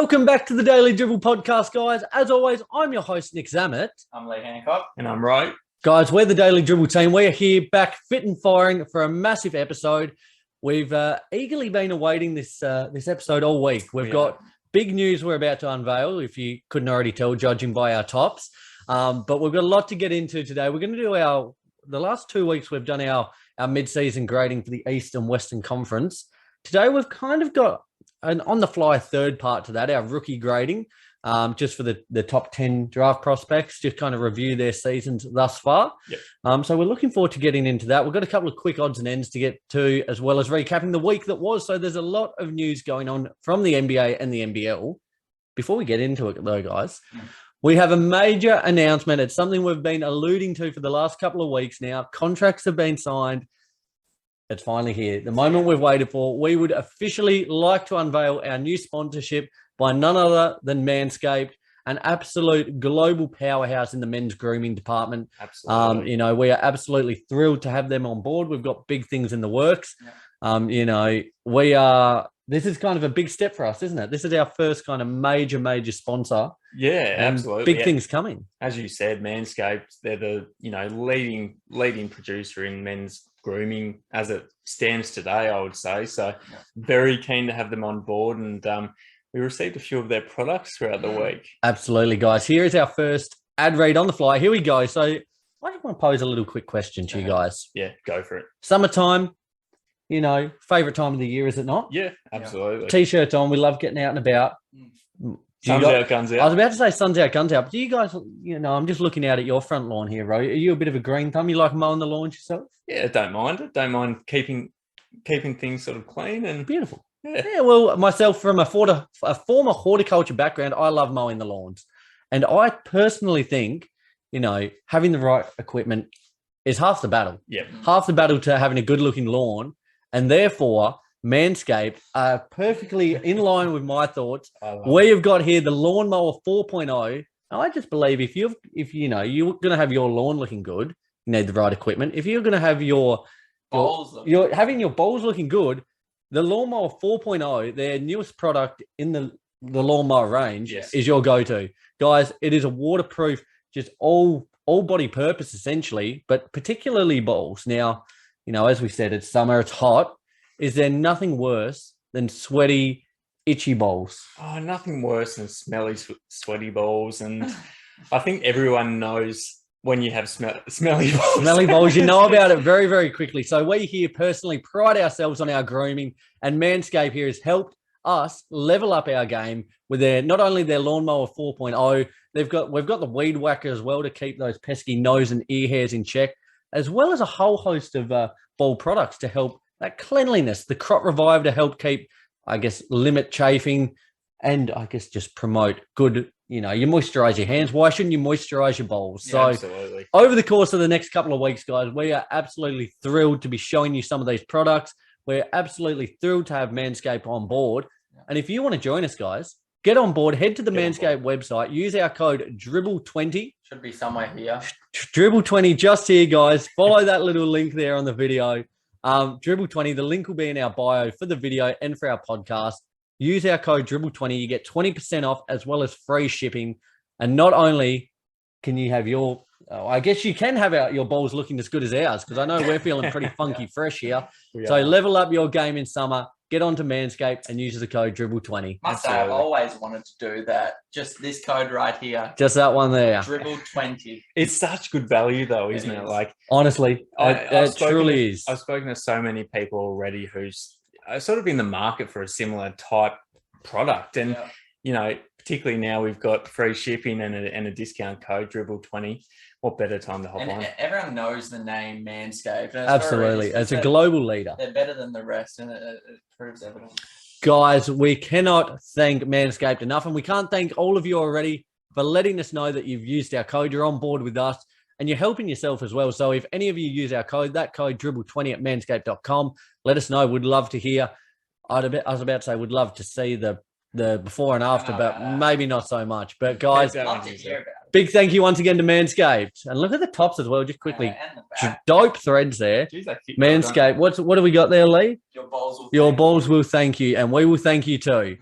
Welcome back to the Daily Dribble podcast, guys. As always, I'm your host, Nick Zammit. I'm Lee Hancock. And I'm Riot. Guys, we're the Daily Dribble team. We are here back fit and firing for a massive episode. We've eagerly been awaiting this episode all week. We've got big news we're about to unveil, if you couldn't already tell, judging by our tops. But we've got a lot to get into today. We're going to do the last 2 weeks, we've done our mid-season grading for the East and Western Conference. Today, we've kind of got an on-the-fly third part to that, our rookie grading, just for the top 10 draft prospects, just kind of review their seasons thus far. Yep. So we're looking forward to getting into that. We've got a couple of quick odds and ends to get to, as well as recapping the week that was. So there's a lot of news going on from the NBA and the NBL. Before we get into it, though, guys, we have a major announcement. It's something we've been alluding to for the last couple of weeks now. Contracts have been signed. It's finally here. The moment we've waited for. We would officially like to unveil our new sponsorship by none other than Manscaped, an absolute global powerhouse in the men's grooming department. Absolutely. We are absolutely thrilled to have them on board. We've got big things in the works. This is kind of a big step for us, isn't it? This is our first kind of major sponsor. Yeah, absolutely. Big things coming. As you said, Manscaped, they're the leading producer in men's grooming as it stands today, I would say. So very keen to have them on board, and we received a few of their products throughout the week. Absolutely, guys. Here is our first ad read on the fly. Here we go. So I just want to pose a little quick question to you guys. Yeah, go for it. Summertime, favorite time of the year, is it not? Yeah, absolutely. T-shirts on. We love getting out and about. Sun's out, guns out. I was about to say sun's out, guns out. But do you guys, I'm just looking out at your front lawn here, Ro. Are you a bit of a green thumb? You like mowing the lawns yourself? Yeah, don't mind it. Don't mind keeping things sort of clean and beautiful. Yeah, well, myself, from a former horticulture background, I love mowing the lawns. And I personally think, having the right equipment is half the battle. Yeah. Half the battle to having a good-looking lawn. And therefore, Manscaped are perfectly in line with my thoughts. We have got here the Lawnmower 4.0. I just believe if you're going to have your lawn looking good, you need the right equipment. If you're going to have your balls looking good, the Lawnmower 4.0, their newest product in the lawnmower range, is your go-to. Guys, it is a waterproof, just all body purpose essentially, but particularly balls. Now, as we said, it's summer, it's hot. Is there nothing worse than sweaty, itchy balls? Oh, nothing worse than smelly, sweaty balls. And I think everyone knows when you have smelly balls. Smelly balls, you know about it very, very quickly. So we here personally pride ourselves on our grooming, and Manscaped here has helped us level up our game with not only their Lawnmower 4.0, we've got the Weed Whacker as well to keep those pesky nose and ear hairs in check, as well as a whole host of ball products to help that cleanliness, the Crop Revive to help keep, limit chafing, and just promote good, you moisturize your hands. Why shouldn't you moisturize your balls? Yeah, so absolutely. Over the course of the next couple of weeks, guys, we are absolutely thrilled to be showing you some of these products. We're absolutely thrilled to have Manscaped on board. And if you want to join us, guys, get on board, head to the Manscaped website, use our code DRIBBLE20. Should be somewhere here. DRIBBLE20 just here, guys. Follow that little link there on the video. DRIBBLE20, the link will be in our bio for the video and for our podcast. Use our code DRIBBLE20. You get 20% off as well as free shipping. And not only can you have you can have your balls looking as good as ours, because I know we're feeling pretty funky fresh here. So level up your game in summer. Get onto Manscaped and use the code DRIBBLE20. Must say, I've always wanted to do that. Just this code right here. Just that one there. DRIBBLE20. It's such good value though, isn't it? Like, honestly, it truly is. I've spoken to so many people already who's sort of in the market for a similar type product. And, particularly now we've got free shipping and a discount code, DRIBBLE20. What better time to hop on? Everyone knows the name Manscaped. Absolutely. It's a global leader. They're better than the rest, and it proves evident. Guys, we cannot thank Manscaped enough, and we can't thank all of you already for letting us know that you've used our code. You're on board with us, and you're helping yourself as well. So if any of you use our code, that code DRIBBLE20 at manscaped.com, let us know. We'd love to hear. I was about to say we'd love to see the before and after, but maybe not so much. But guys, I'd love to hear about it. Big thank you once again to Manscaped. And look at the tops as well, just quickly. And the back. Dope threads there. Jeez, that kicked Manscaped. What have we got there, Lee? Your balls will. Your thank balls you. will thank you, and we will thank you too.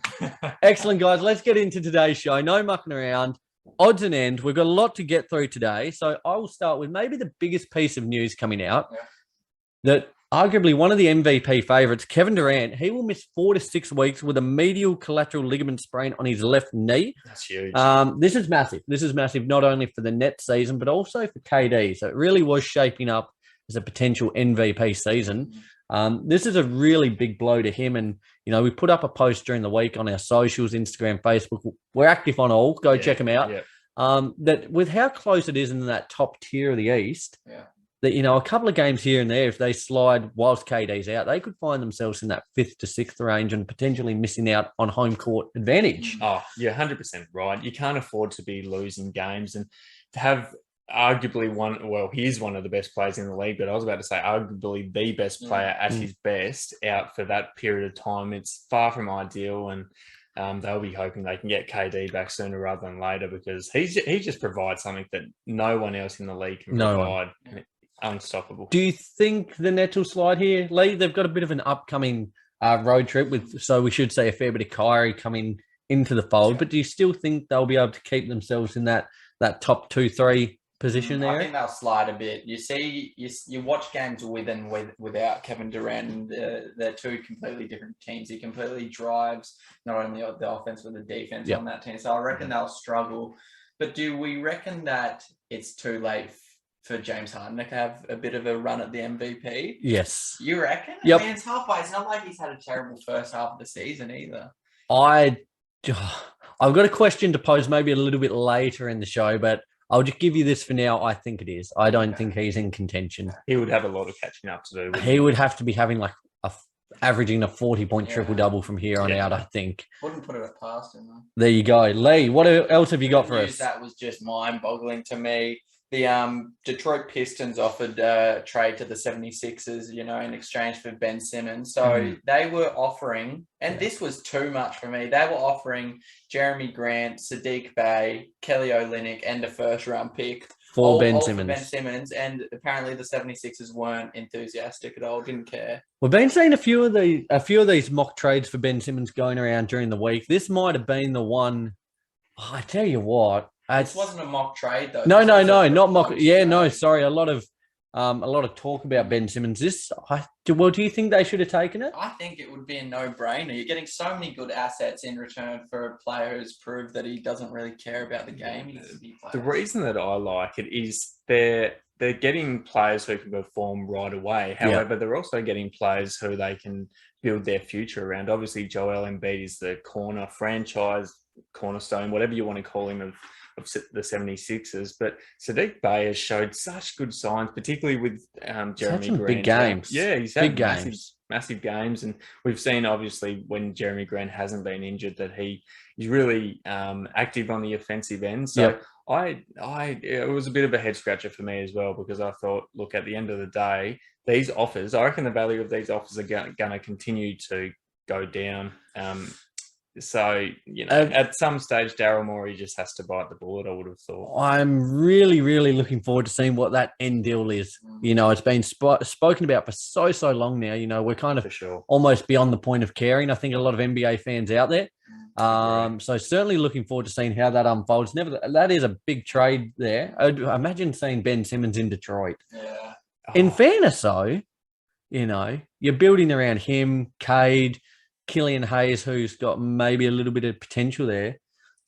Excellent, guys. Let's get into today's show. No mucking around. Odds and end. We've got a lot to get through today. So I will start with maybe the biggest piece of news coming out. Yeah. That arguably one of the MVP favorites, Kevin Durant, he will miss 4 to 6 weeks with a medial collateral ligament sprain on his left knee. That's huge. This is massive. This is massive not only for the Nets season, but also for KD. So it really was shaping up as a potential MVP season. This is a really big blow to him. And, you know, we put up a post during the week on our socials, Instagram, Facebook. We're active on all. Go check them out. Yeah. That with how close it is in that top tier of the East, Yeah. that, you know, a couple of games here and there, if they slide whilst KD's out, they could find themselves in that 5th to 6th range and potentially missing out on home court advantage. Oh, you're 100% right. You can't afford to be losing games, and to have arguably he's one of the best players in the league, but I was about to say arguably the best player at his best out for that period of time. It's far from ideal, and they'll be hoping they can get KD back sooner rather than later, because he just provides something that no one else in the league can provide. Unstoppable. Do you think the Nets will slide here, Lee? They've got a bit of an upcoming road trip so we should say a fair bit of Kyrie coming into the fold. But do you still think they'll be able to keep themselves in that top 2-3 position there? I think they'll slide a bit. You see, you watch games with and without Kevin Durant. They're two completely different teams. He completely drives not only the offense but the defense on that team. So I reckon they'll struggle. But do we reckon that it's too late for James Harden to have a bit of a run at the MVP? Yes. You reckon? Yep. I mean, it's halfway. It's not like he's had a terrible first half of the season either. I've got a question to pose maybe a little bit later in the show, but I'll just give you this for now. I think it is. I don't think he's in contention. He would have a lot of catching up to do. He would have to be having averaging a 40-point triple-double from here on out, I think. Wouldn't put it past him, though. There you go. Lee, what else have you got for us? That was just mind-boggling to me. The Detroit Pistons offered a trade to the 76ers, you know, in exchange for Ben Simmons. So they were offering, and this was too much for me, they were offering Jeremy Grant, Sadiq Bey, Kelly Olynyk, and a first-round pick. For Ben Simmons. And apparently the 76ers weren't enthusiastic at all, didn't care. We've been seeing a few of these mock trades for Ben Simmons going around during the week. This might have been the one. Oh, I tell you what. This wasn't a mock trade, though. No, not mock. Yeah, no, sorry. A lot of talk about Ben Simmons. Do you think they should have taken it? I think it would be a no-brainer. You're getting so many good assets in return for a player who's proved that he doesn't really care about the game. The reason that I like it is they're getting players who can perform right away. However, they're also getting players who they can build their future around. Obviously, Joel Embiid is the cornerstone, whatever you want to call him, of the 76ers, but Sadiq Bey has showed such good signs, particularly with Jeremy Grant. Big games. Yeah, he's had massive games, and we've seen obviously when Jeremy Grant hasn't been injured that he's really active on the offensive end. So it was a bit of a head scratcher for me as well, because I thought, look, at the end of the day, these offers, I reckon the value of these offers are going to continue to go down. So, you know, at some stage, Daryl Morey just has to bite the bullet, I would have thought. I'm really, really looking forward to seeing what that end deal is. You know, it's been spoken about for so long now. You know, we're kind of almost beyond the point of caring. I think a lot of NBA fans out there. So certainly looking forward to seeing how that unfolds. That is a big trade there. I'd imagine seeing Ben Simmons in Detroit. Yeah. In fairness, though, you know, you're building around him, Cade, Killian Hayes, who's got maybe a little bit of potential there.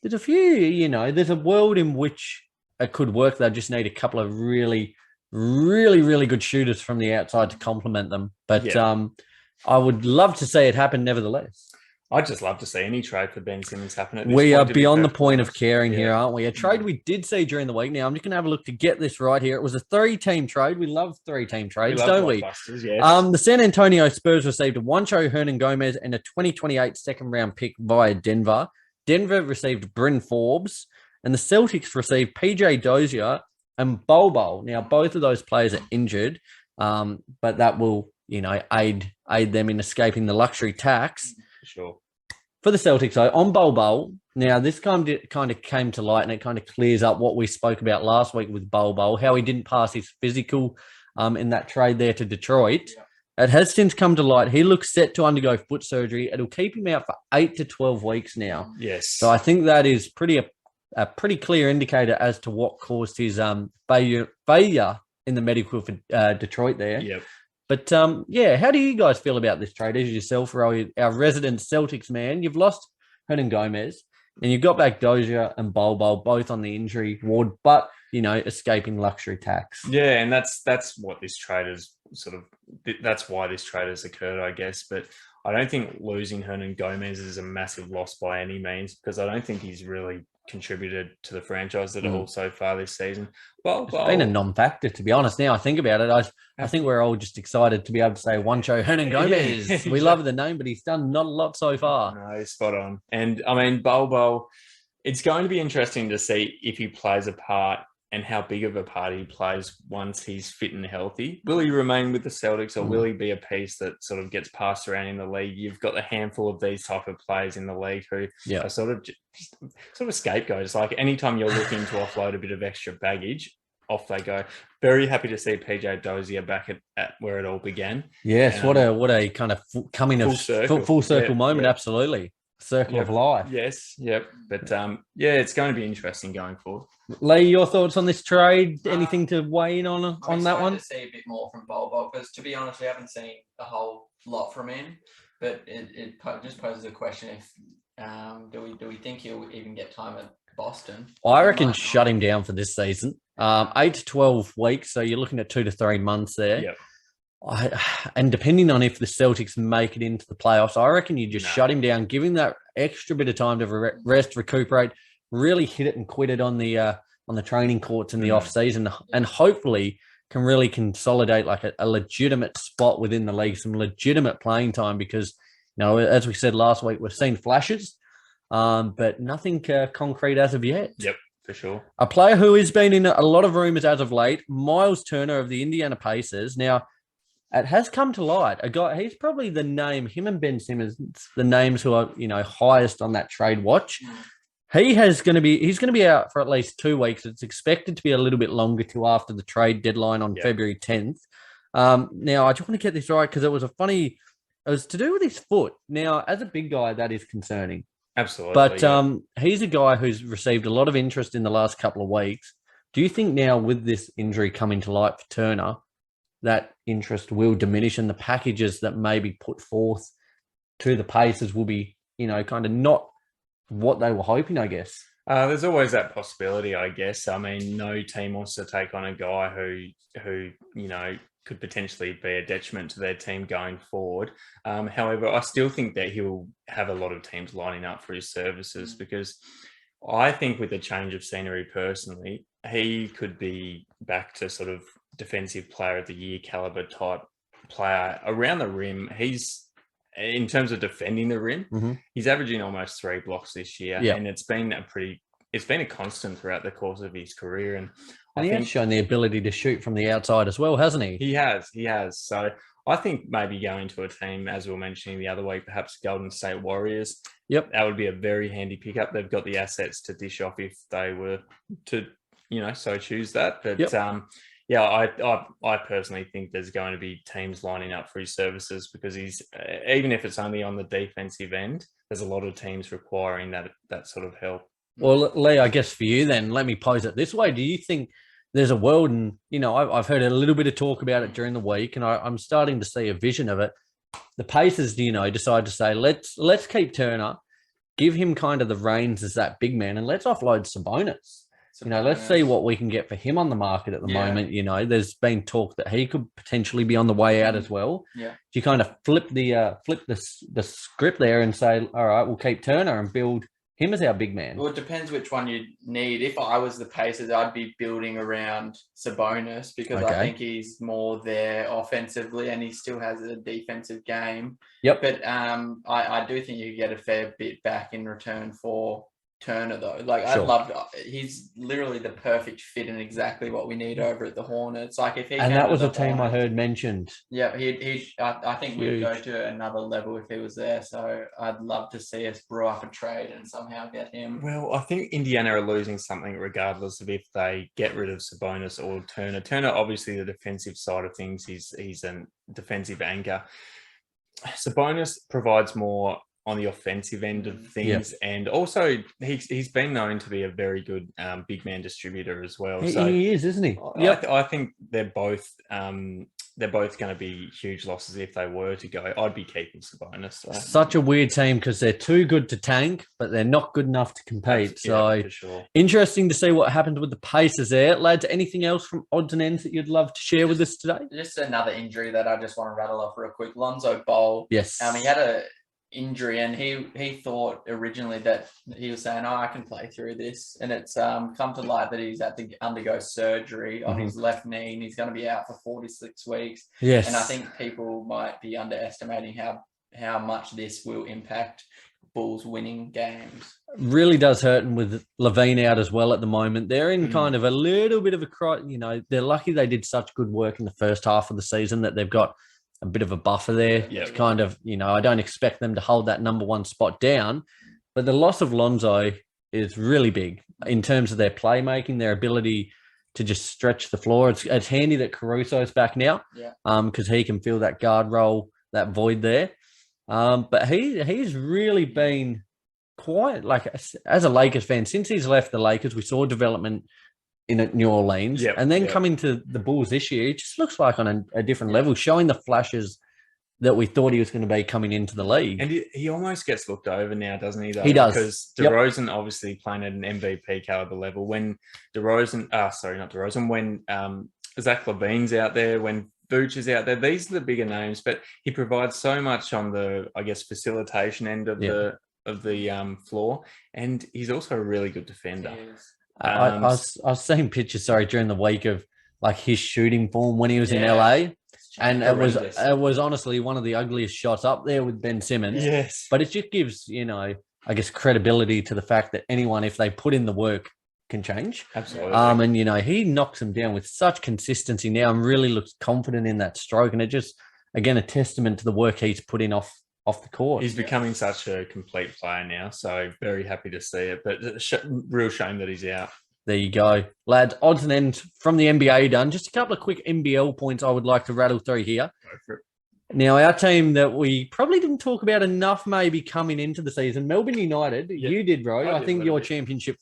There's a few, you know, there's a world in which it could work. They just need a couple of really, really, really good shooters from the outside to complement them. But I would love to see it happen nevertheless. I'd just love to see any trade for Ben Simmons happen at this We point, are beyond the point of caring here, aren't we? A trade we did see during the week. Now, I'm just going to have a look to get this right here. It was a 3-team trade. We love 3-team trades, don't we? Yes. The San Antonio Spurs received Juancho Hernan-Gomez and a 2028 second-round pick via Denver. Denver received Bryn Forbes, and the Celtics received PJ Dozier and Bol Bol. Now, both of those players are injured, but that will, you know, aid them in escaping the luxury tax. Sure. for the Celtics, though, on Bol, now this kind of came to light and it kind of clears up what we spoke about last week with Bol, how he didn't pass his physical in that trade there to Detroit. Yeah. It has since come to light. He looks set to undergo foot surgery. It'll keep him out for 8 to 12 weeks now. Yes. So I think that is a pretty clear indicator as to what caused his failure in the medical for Detroit there. Yep. But, how do you guys feel about this trade? As yourself, Roy, our resident Celtics man, you've lost Hernan Gomez and you've got back Dozier and Bol both on the injury ward, but, escaping luxury tax. Yeah, and that's what this trade is that's why this trade has occurred, I guess. But I don't think losing Hernan Gomez is a massive loss by any means, because I don't think he's really contributed to the franchise at all so far this season. It's been a non-factor, to be honest. Now I think about it, I think we're all just excited to be able to say Juancho Hernan Gomez. Yeah. We love the name, but he's done not a lot so far. No, spot on. And I mean, Bol, it's going to be interesting to see if he plays a part and how big of a part he plays once he's fit and healthy. Will he remain with the Celtics, or will he be a piece that sort of gets passed around in the league? You've got a handful of these type of players in the league who are sort of scapegoats. Like anytime you're looking to offload a bit of extra baggage, off they go. Very happy to see PJ Dozier back at where it all began. Yes, what a kind of full circle moment. Yeah. Absolutely. Circle of life. Yes, yep. But it's going to be interesting going forward. Lee, your thoughts on this trade? Anything to weigh in on that one? To see a bit more from Bol, because to be honest, we haven't seen a whole lot from him. But it just poses a question: if do we think he'll even get time at Boston? I reckon shut him down for this season. 8 to 12 weeks, so you're looking at 2 to 3 months there. Yep. And depending on if the Celtics make it into the playoffs, I reckon you just shut him down, give him that extra bit of time to rest, recuperate, really hit it and quit it on the training courts in the off season, and hopefully can really consolidate like a legitimate spot within the league, some legitimate playing time. Because as we said last week, we've seen flashes, but nothing concrete as of yet. Yep. For sure. A player who has been in a lot of rumors as of late, Miles Turner of the Indiana Pacers. Now, it has come to light. A guy, he's probably the name, him and Ben Simmons, the names who are, highest on that trade watch. He's going to be out for at least 2 weeks. It's expected to be a little bit longer till after the trade deadline on February 10th. Now, I just want to get this right because it was to do with his foot. Now, as a big guy, that is concerning. Absolutely. But he's a guy who's received a lot of interest in the last couple of weeks. Do you think now with this injury coming to light for Turner, that interest will diminish and the packages that may be put forth to the Pacers will be, kind of not what they were hoping, I guess? There's always that possibility, I guess. I mean, no team wants to take on a guy who could potentially be a detriment to their team going forward. However, I still think that he'll have a lot of teams lining up for his services, because I think with the change of scenery personally, he could be back to sort of defensive player of the year caliber type player around the rim. He's, in terms of defending the rim, he's averaging almost 3 blocks this year. And it's been a constant throughout the course of his career. And he has shown the ability to shoot from the outside as well, hasn't he? He has. So I think maybe going to a team, as we were mentioning the other week, perhaps Golden State Warriors. Yep. That would be a very handy pickup. They've got the assets to dish off if they were to, so choose that. But I personally think there's going to be teams lining up for his services, because he's, even if it's only on the defensive end, there's a lot of teams requiring that sort of help. Well, Lee, I guess for you then, let me pose it this way. Do you think there's a world, and, I've heard a little bit of talk about it during the week, and I'm starting to see a vision of it. The Pacers, decide to say, let's keep Turner, give him kind of the reins as that big man, and let's offload Sabonis. Let's see what we can get for him on the market at the moment. There's been talk that he could potentially be on the way out as well. Yeah. Do you kind of flip the script there and say, all right, we'll keep Turner and build him as our big man? Well, it depends which one you need. If I was the Pacers, I'd be building around Sabonis, because I think he's more there offensively and he still has a defensive game. Yep. But I do think you get a fair bit back in return for Turner though. Like I Sure. love. He's literally the perfect fit and exactly what we need over at the Hornets. Like if he And came that to was the a team I Hornets- heard mentioned. Yeah, I think we'd go Huge. to another level if he was there. So I'd love to see us brew up a trade and somehow get him. Well, I think Indiana are losing something regardless of if they get rid of Sabonis or Turner. Turner, obviously, the defensive side of things, he's a defensive anchor. Sabonis provides more on the offensive end of things, and also he's been known to be a very good big man distributor as well. He is, isn't he? I think they're both going to be huge losses if they were to go. I'd be keeping Sabonis. So. Such a weird team because they're too good to tank, but they're not good enough to compete. So for sure. Interesting to see what happens with the Pacers there. Lads, anything else from odds and ends that you'd love to share with us today? Just another injury that I just want to rattle off real quick. Lonzo Ball. Yes. He had a injury and he thought originally that he was saying, I can play through this. And it's come to light that he's had to undergo surgery on his left knee and he's going to be out for 46 weeks. Yes. And I think people might be underestimating how much this will impact Bulls winning games. Really does hurt them with Levine out as well at the moment. They're in kind of a little bit of they're lucky they did such good work in the first half of the season that they've got a bit of a buffer there. Yeah. It's kind of, I don't expect them to hold that number one spot down, but the loss of Lonzo is really big in terms of their playmaking, their ability to just stretch the floor. It's handy that Caruso's back now, because he can fill that guard role, that void there. But he's really been quite like, as a Lakers fan, since he's left the Lakers, we saw development in New Orleans, and then coming to the Bulls this year, it just looks like on a different level, showing the flashes that we thought he was going to be coming into the league. And he almost gets looked over now, doesn't he? Though? He does. Because DeRozan obviously playing at an MVP caliber level. When when Zach LaVine's out there, when Vooch is out there, these are the bigger names, but he provides so much on the, facilitation end of the floor. And he's also a really good defender. I was seeing pictures, during the week of like his shooting form when he was in LA. And it was honestly one of the ugliest shots up there with Ben Simmons. Yes. But it just gives, credibility to the fact that anyone, if they put in the work, can change. Absolutely. And he knocks them down with such consistency now and really looks confident in that stroke. And it just, again, a testament to the work he's put in off the court. He's becoming such a complete player now, so very happy to see it. But real shame that he's out. There you go. Lads, odds and ends from the NBA done. Just a couple of quick NBL points I would like to rattle through here. Go for it. Now, our team that we probably didn't talk about enough maybe coming into the season, Melbourne United. Yeah. You did, Ro. I think your championship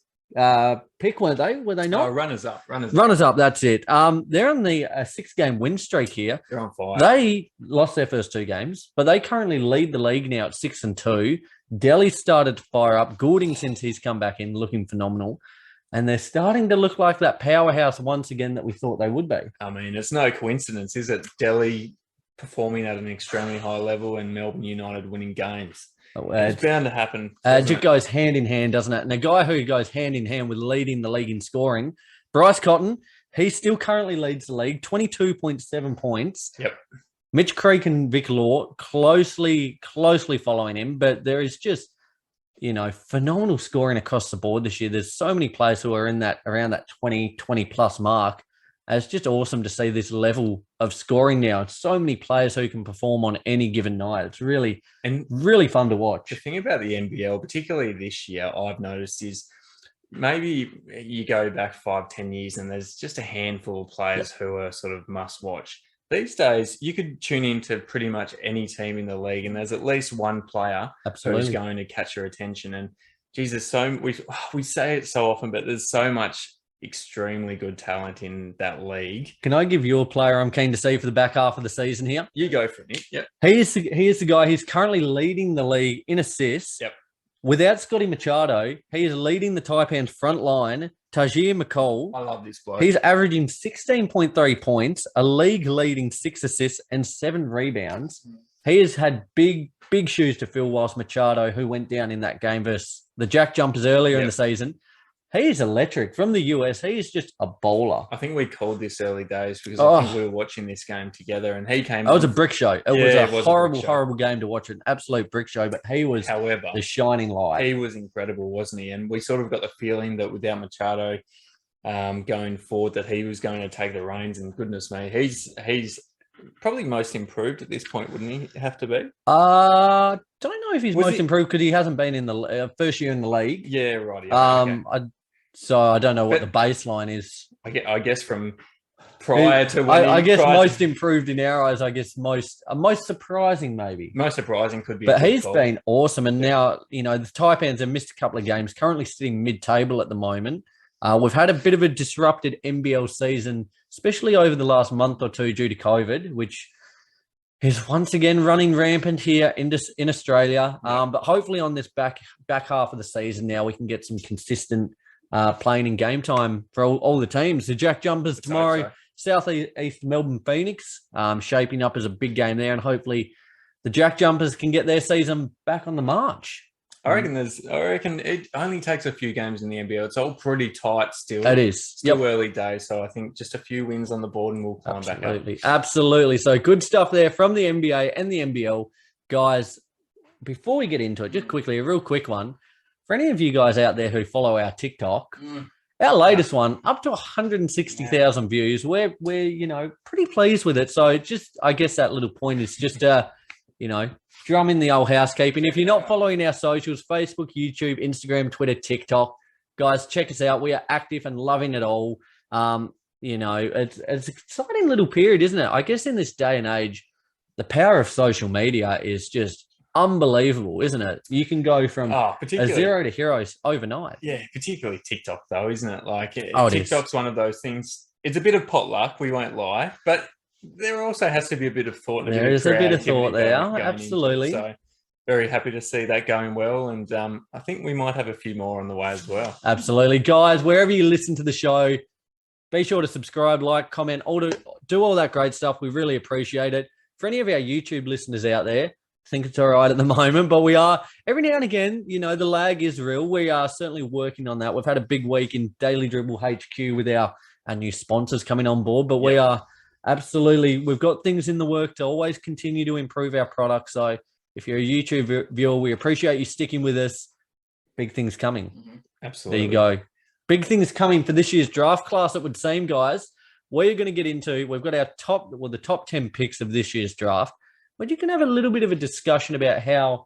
pick, weren't they? Were they not? Runners up. Runners up, that's it. They're on the 6-game win streak here. They're on fire. They lost their first 2 games, but they currently lead the league now at 6-2. Delhi started to fire up. Goulding, since he's come back in, looking phenomenal. And they're starting to look like that powerhouse once again that we thought they would be. I mean, it's no coincidence, is it? Delhi performing at an extremely high level and Melbourne United winning games. It's bound to happen. It just goes hand in hand, doesn't it? And a guy who goes hand in hand with leading the league in scoring, Bryce Cotton, he still currently leads the league, 22.7 points. Yep. Mitch Creek and Vic Law closely following him, but there is just, phenomenal scoring across the board this year. There's so many players who are around that 20 plus mark. And it's just awesome to see this level of scoring now. So many players who can perform on any given night. It's really fun to watch. The thing about the NBL, particularly this year, I've noticed is maybe you go back 5-10 years and there's just a handful of players who are sort of must watch. These days, you could tune into pretty much any team in the league, and there's at least one player who's going to catch your attention. And Jesus, we say it so often, but there's so much extremely good talent in that league. Can I give you a player I'm keen to see for the back half of the season here? You go for it, Nick. Yep. He is the guy who's currently leading the league in assists. Yep. Without Scottie Machado, he is leading the Taipans front line. Tajir McCall. I love this bloke. He's averaging 16.3 points, a league-leading 6 assists and 7 rebounds. He has had big shoes to fill whilst Machado, who went down in that game versus the Jack Jumpers earlier in the season, He's electric. From the US, he's just a bowler. I think we called this early days because I think we were watching this game together, and he came. It was a brick show. It was Yeah, a it was a horrible, brick show. horrible game to watch. An absolute brick show. But he was However, the shining light. he was incredible, wasn't he? And we sort of got the feeling that without Machado going forward, that he was going to take the reins. And goodness me, he's probably most improved at this point, wouldn't he have to be? Don't know if he's Was most he- improved because he hasn't been in the first year in the league. Yeah, right. Yeah, okay. So I don't know what But- the baseline is. I guess from prior to when I guess prior to- most improved in our eyes. I guess most surprising maybe. most surprising could be. But a good he's call. been awesome, and now the Taipans have missed a couple of games. Currently sitting mid-table at the moment. We've had a bit of a disrupted NBL season, especially over the last month or two due to COVID, which is once again running rampant here in Australia. But hopefully on this back half of the season now we can get some consistent playing in game time for all the teams. The Jack Jumpers Let's hope tomorrow, so. South East Melbourne Phoenix, shaping up as a big game there, and hopefully the Jack Jumpers can get their season back on the march. I reckon it only takes a few games in the NBL. It's all pretty tight still. It is. Still early days, so I think just a few wins on the board and we'll climb back up. Absolutely. So good stuff there from the NBA and the NBL. Guys, before we get into it, just quickly, a real quick one. For any of you guys out there who follow our TikTok, our latest one, up to 160,000 views. We're pretty pleased with it. So just, I guess that little point is just, drum in the old housekeeping. If you're not following our socials, Facebook, YouTube, Instagram, Twitter, TikTok, guys, check us out. We are active and loving it all. It's an exciting little period, isn't it? I guess in this day and age, the power of social media is just unbelievable, isn't it? You can go from a zero to heroes overnight. Yeah, particularly TikTok though, isn't it? Like it TikTok's one of those things. It's a bit of potluck, we won't lie, but there also has to be a bit of thought. There is a bit of thought there, going absolutely. into it. So very happy to see that going well, and I think we might have a few more on the way as well. Absolutely, guys. Wherever you listen to the show, be sure to subscribe, like, comment, do all that great stuff. We really appreciate it. For any of our YouTube listeners out there, I think it's all right at the moment, but we are every now and again, the lag is real. We are certainly working on that. We've had a big week in Daily Dribble HQ with our new sponsors coming on board, but we are absolutely, we've got things in the work to always continue to improve our product. So if you're a YouTube viewer, we appreciate you sticking with us. Big things coming. Absolutely. There you go. Big things coming for this year's draft class, it would seem, guys. We're going to get into, we've got our the top 10 picks of this year's draft, but you can have a little bit of a discussion about how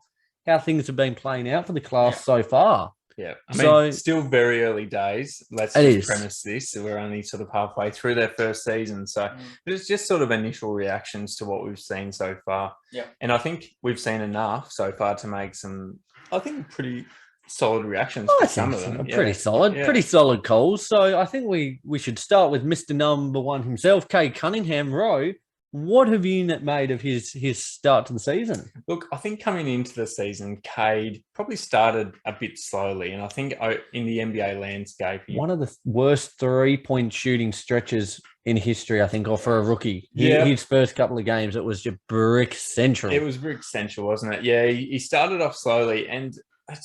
things have been playing out for the class so far. Yeah, I mean, still very early days. Let's just premise this. We're only sort of halfway through their first season. So it's just sort of initial reactions to what we've seen so far. Yeah. And I think we've seen enough so far to make some, I think, pretty solid reactions I to think some of them. Pretty solid calls. So I think we should start with Mr. Number One himself, Cade Cunningham. Ro, what have you made of his start to the season? Look, I think coming into the season, Cade probably started a bit slowly. And I think in the NBA landscape... One of the worst three-point shooting stretches in history, I think, or for a rookie. His first couple of games, it was just brick central. It was brick central, wasn't it? Yeah, he started off slowly. And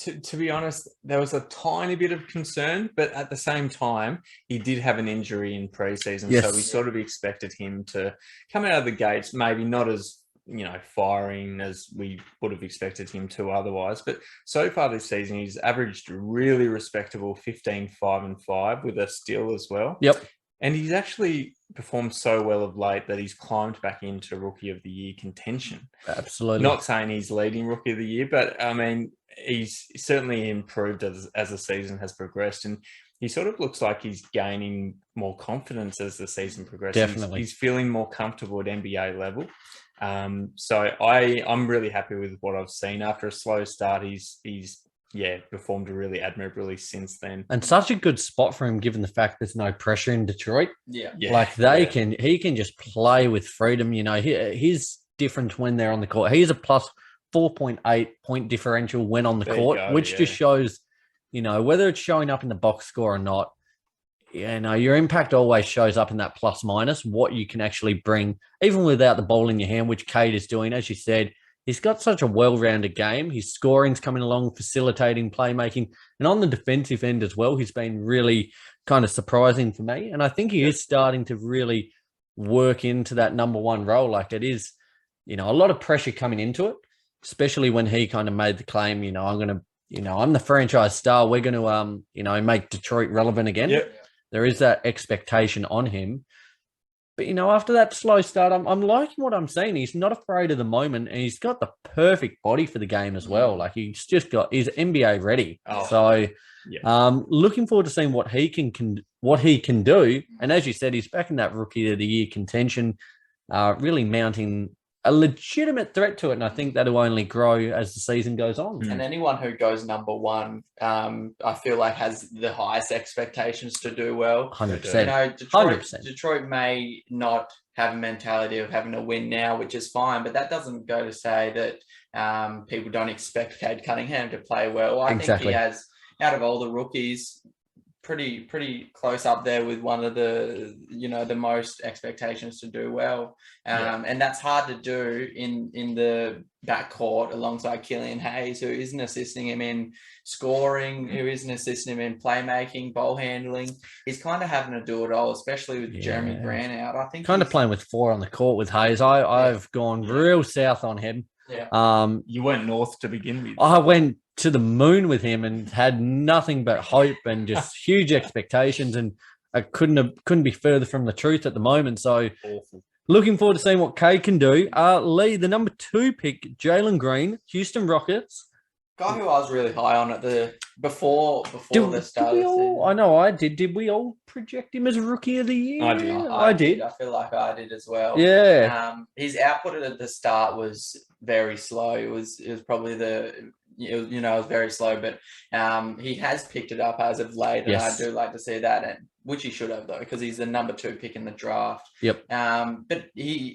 to be honest, there was a tiny bit of concern, but at the same time, he did have an injury in preseason. Yes. So we sort of expected him to come out of the gates, maybe not as, firing as we would have expected him to otherwise. But so far this season, he's averaged really respectable 15, 5 and 5 with a steal as well. Yep. And he's actually performed so well of late that he's climbed back into Rookie of the Year contention. Absolutely. Not saying he's leading Rookie of the Year, but I mean, he's certainly improved as the season has progressed. And he sort of looks like he's gaining more confidence as the season progresses. Definitely. He's feeling more comfortable at NBA level. So I'm really happy with what I've seen. After a slow start, he's performed really admirably since then. And such a good spot for him, given the fact there's no pressure in Detroit. Yeah. Like he can just play with freedom. He's different when they're on the court. He's a plus 4.8 point differential when on the court, which just shows, whether it's showing up in the box score or not, your impact always shows up in that plus minus, what you can actually bring, even without the ball in your hand, which Cade is doing. As you said, he's got such a well-rounded game. His scoring's coming along, facilitating, playmaking, and on the defensive end as well, he's been really kind of surprising for me. And I think he is starting to really work into that number one role. Like it is, a lot of pressure coming into it, especially when he kind of made the claim, I'm the franchise star. We're going to, make Detroit relevant again. Yep. There is that expectation on him. But, after that slow start, I'm liking what I'm seeing. He's not afraid of the moment, and he's got the perfect body for the game as well. Like he's NBA ready. Looking forward to seeing what he can do. And as you said, he's back in that rookie of the year contention, really mounting a legitimate threat to it. And I think that'll only grow as the season goes on. And anyone who goes number one, I feel like has the highest expectations to do well. 100%. Detroit may not have a mentality of having to win now, which is fine, but that doesn't go to say that people don't expect Cade Cunningham to play well. I think he has, out of all the rookies, pretty close up there with one of the the most expectations to do well, and that's hard to do in the backcourt alongside Killian Hayes, who isn't assisting him in scoring, who isn't assisting him in playmaking, ball handling. He's kind of having to do it all, especially with Jeremy Grant out. I think kind of playing with four on the court with Hayes. I've gone real south on him. You went north to begin with. I went to the moon with him and had nothing but hope and just huge expectations, and I couldn't be further from the truth at the moment. So looking forward to seeing what Cade can do. Lee, the number 2 pick, Jalen Green, Houston Rockets. Guy who I was really high on at before the start of the season. I know I did. Did we all project him as rookie of the year? I did. I feel like I did as well. Yeah. His output at the start was very slow. It was probably it was very slow, but he has picked it up as of late, and I do like to see that, which he should have though, because he's the number 2 pick in the draft. Yep. But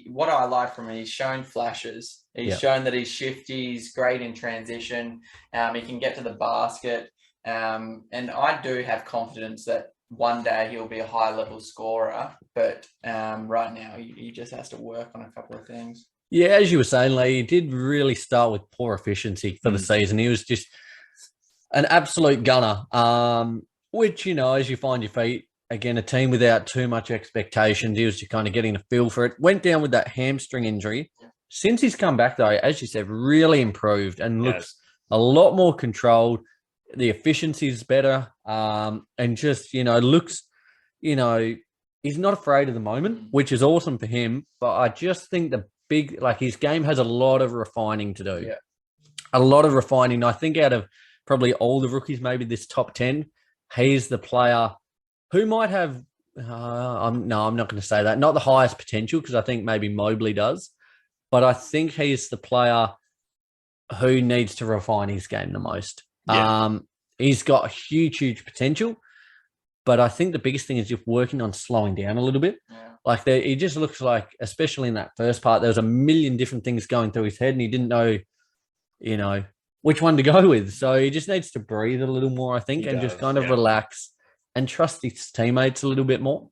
what I like from him, he's shown flashes. He's shown that he's shifty. He's great in transition. He can get to the basket, and I do have confidence that one day he'll be a high-level scorer. But right now, he just has to work on a couple of things. Yeah, as you were saying, Lee, he did really start with poor efficiency for the season. He was just an absolute gunner, which, as you find your feet, again, a team without too much expectations, he was just kind of getting a feel for it. Went down with that hamstring injury. Since he's come back, though, as you said, really improved and looks a lot more controlled. The efficiency is better, and just, looks, he's not afraid of the moment, which is awesome for him. But I just think his game has a lot of refining to do. A lot of refining. I think out of probably all the rookies, maybe this top 10, he's the player who might have, I'm not going to say that, not the highest potential, because I think maybe Mobley does, but I think he's the player who needs to refine his game the most. He's got huge potential, but I think the biggest thing is just working on slowing down a little bit. Like he just looks like, especially in that first part, there was a million different things going through his head, and he didn't know, which one to go with. So he just needs to breathe a little more, I think, just kind of relax and trust his teammates a little bit more.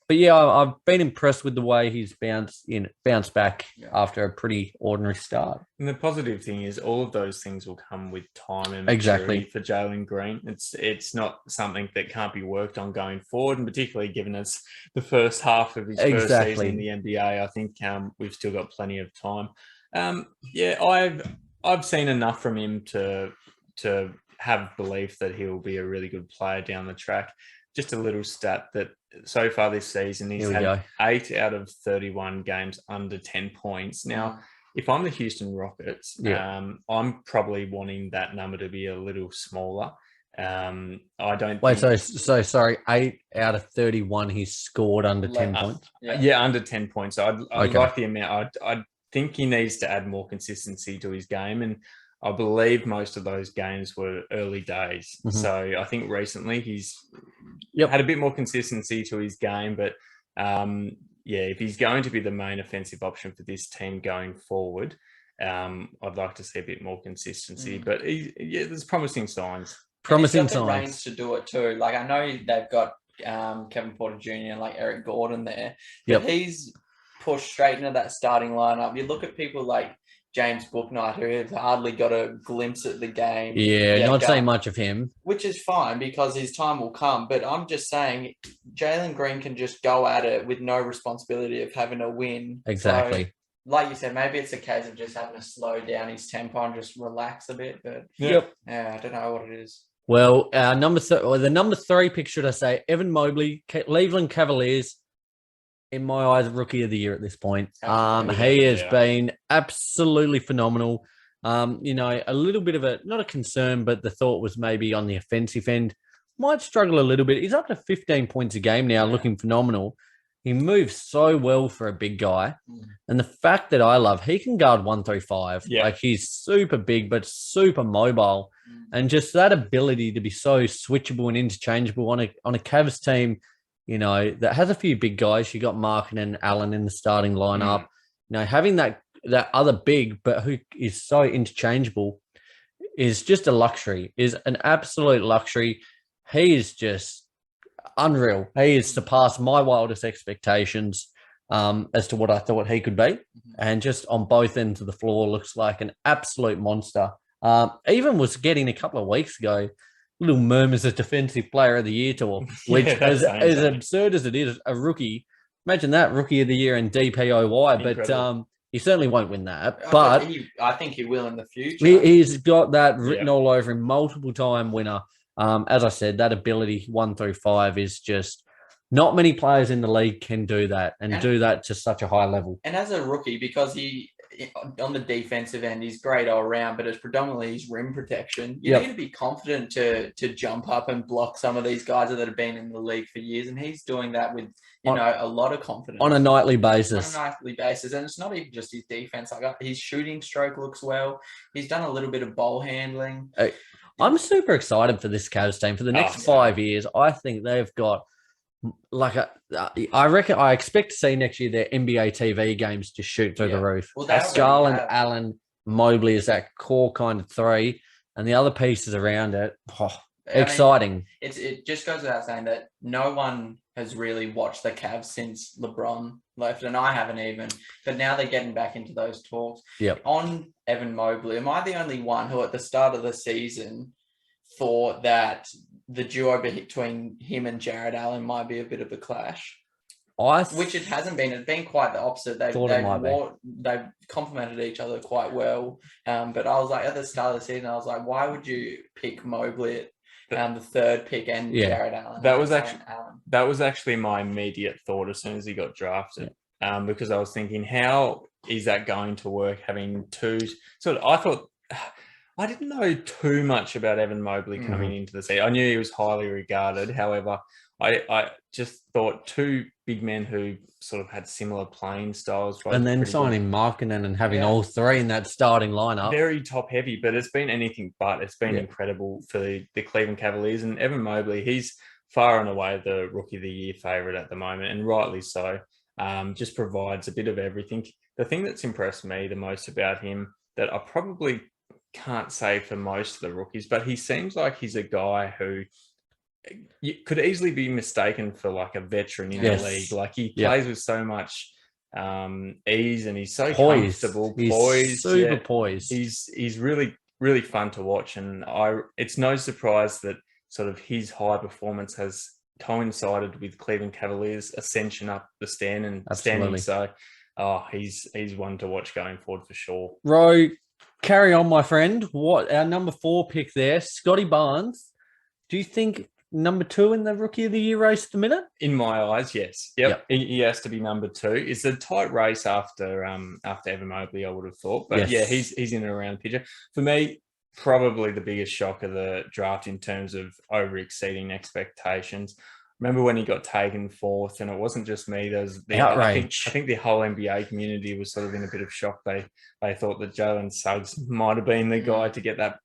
But I've been impressed with the way he's bounced back after a pretty ordinary start. And the positive thing is all of those things will come with time and maturity for Jalen Green. It's not something that can't be worked on going forward, and particularly given it's the first half of his first season in the NBA, I think we've still got plenty of time. I've seen enough from him to have belief that he'll be a really good player down the track. Just a little stat that so far this season, he's had 8 out of 31 games under 10 points. Now, if I'm the Houston Rockets, I'm probably wanting that number to be a little smaller. I don't so sorry, 8 out of 31 he's scored under 10 points? Under 10 points. I like the amount. I think he needs to add more consistency to his game, and I believe most of those games were early days. So I think recently he's had a bit more consistency to his game. But if he's going to be the main offensive option for this team going forward, I'd like to see a bit more consistency. But there's promising signs. Promising signs. Range to do it too. Like I know they've got Kevin Porter Jr. and like Eric Gordon there, but he's pushed straight into that starting lineup. You look at people like James Bouknight, who has hardly got a glimpse at the game. Yeah, not go- saying much of him. Which is fine because his time will come. But I'm just saying Jalen Green can just go at it with no responsibility of having a win. Exactly. So, like you said, maybe it's a case of just having to slow down his tempo and just relax a bit. But Yep. yeah, I don't know what it is. Well, the number 3 pick, should I say, Evan Mobley, Cleveland Cavaliers. In my eyes, rookie of the year at this point. He has been absolutely phenomenal. A little bit of not a concern, but the thought was maybe on the offensive end. Might struggle a little bit. He's up to 15 points a game now, looking phenomenal. He moves so well for a big guy. And the fact that I love, he can guard 1 through 5. Yeah. Like, he's super big, but super mobile. And just that ability to be so switchable and interchangeable on a Cavs team, that has a few big guys. You got Markin and Allen in the starting lineup. Having that other big, but who is so interchangeable, is just a luxury, is an absolute luxury. He is just unreal. He has surpassed my wildest expectations as to what I thought he could be. And just on both ends of the floor, looks like an absolute monster. Even was getting a couple of weeks ago, little murmurs of defensive player of the year talk, which as absurd as it is, a rookie, imagine that, rookie of the year in DPOY, but he certainly won't win that. But I think he will in the future. He's got that written all over him, multiple time winner. As I said, that ability 1 through 5 is just not many players in the league can do that and do that to such a high level. And as a rookie, because he, on the defensive end, he's great all around, but it's predominantly his rim protection. You need to be confident to jump up and block some of these guys that have been in the league for years, and he's doing that with a lot of confidence on a nightly basis. And it's not even just his defense. Like, his shooting stroke looks well. He's done a little bit of ball handling. I'm super excited for this Cavs team for the next 5 years. I think they've got I expect to see next year their NBA TV games just shoot through the roof. Well, Garland, Allen, Mobley is that core kind of 3, and the other pieces around it. Exciting. It just goes without saying that no one has really watched the Cavs since LeBron left, and I haven't even. But now they're getting back into those talks. Yep. On Evan Mobley, am I the only one who at the start of the season thought that the duo between him and Jared Allen might be a bit of a clash? Which it hasn't been. It's been quite the opposite. They've complemented each other quite well. But I was like, at the start of the season, I was like, why would you pick Mobley at the 3rd pick and Jared Allen? That was actually my immediate thought as soon as he got drafted. Because I was thinking, how is that going to work, having two? I didn't know too much about Evan Mobley coming into the season. I knew he was highly regarded. However, I just thought 2 big men who sort of had similar playing styles. And then signing Markkanen and having all 3 in that starting lineup. Very top heavy, but it's been anything but. It's been incredible for the Cleveland Cavaliers. And Evan Mobley, he's far and away the Rookie of the Year favourite at the moment, and rightly so. Just provides a bit of everything. The thing that's impressed me the most about him, that I probably can't say for most of the rookies, but he seems like he's a guy who could easily be mistaken for like a veteran in the league. Like, he plays with so much ease, and he's so comfortable, poised, super poised. He's really, really fun to watch, and it's no surprise that sort of his high performance has coincided with Cleveland Cavaliers' ascension up the standing. So, he's one to watch going forward for sure. Ro, carry on, my friend. What our number 4 pick there, Scottie Barnes. Do you think number 2 in the Rookie of the Year race at the minute? In my eyes, yes. Yep. He has to be number 2. It's a tight race after Evan Mobley, I would have thought. But he's in and around the picture. For me, probably the biggest shock of the draft in terms of over-exceeding expectations. Remember when he got taken 4th, and it wasn't just me. There was outrage. I think the whole NBA community was sort of in a bit of shock. They thought that Jalen Suggs might have been the guy to get that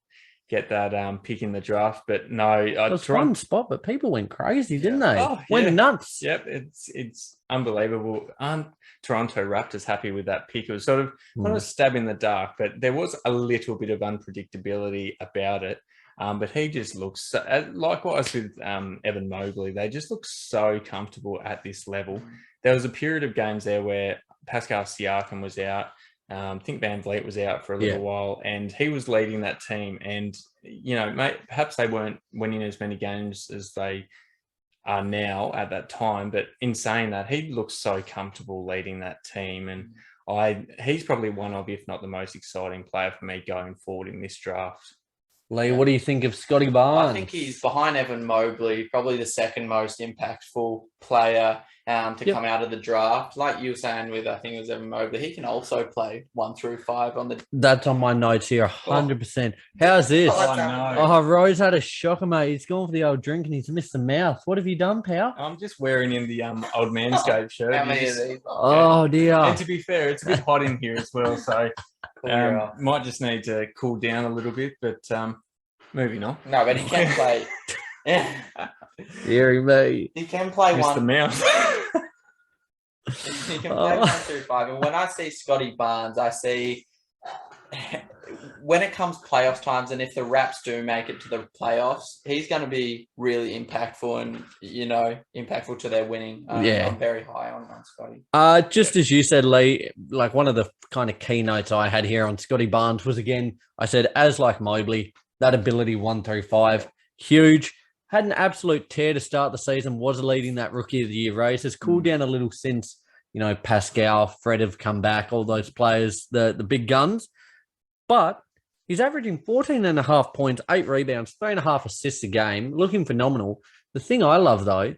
pick in the draft, but no. It was one spot, but people went crazy, didn't they? Went nuts. Yep, it's unbelievable. Toronto Raptors happy with that pick. It was sort of not a stab in the dark, but there was a little bit of unpredictability about it. But he just looks, likewise with Evan Mobley, they just look so comfortable at this level. There was a period of games there where Pascal Siakam was out. I think Van Vliet was out for a little while, and he was leading that team. And, perhaps they weren't winning as many games as they are now at that time. But in saying that, he looks so comfortable leading that team. And he's probably one of, if not the most exciting player for me going forward in this draft. Lee, what do you think of Scottie Barnes? I think he's behind Evan Mobley, probably the second most impactful player to come out of the draft. Like you were saying with, I think it was Evan Mobley, he can also play 1 through 5 on the... That's on my notes here, 100%. How's this? Rose had a shocker, mate. He's gone for the old drink and he's missed the mouth. What have you done, pal? I'm just wearing in the old manscape shirt. How many of these? Oh, dear. And to be fair, it's a bit hot in here as well, so might just need to cool down a little bit, but moving on. No, but he can play... Deary me. He can play Missed one... the mouth. He can play 1 through 5. And when I see Scottie Barnes, I see when it comes playoff times, and if the Raps do make it to the playoffs, he's going to be really impactful and, impactful to their winning. I'm very high on Scottie. Just as you said, Lee, like one of the kind of keynotes I had here on Scottie Barnes was, again, I said, as like Mobley, that ability 1 through 5, huge. Had an absolute tear to start the season, was leading that Rookie of the Year race. Has cooled down a little since, Pascal, Fred have come back, all those players, the big guns. But he's averaging 14.5 points, 8 rebounds, 3.5 assists a game, looking phenomenal. The thing I love, though,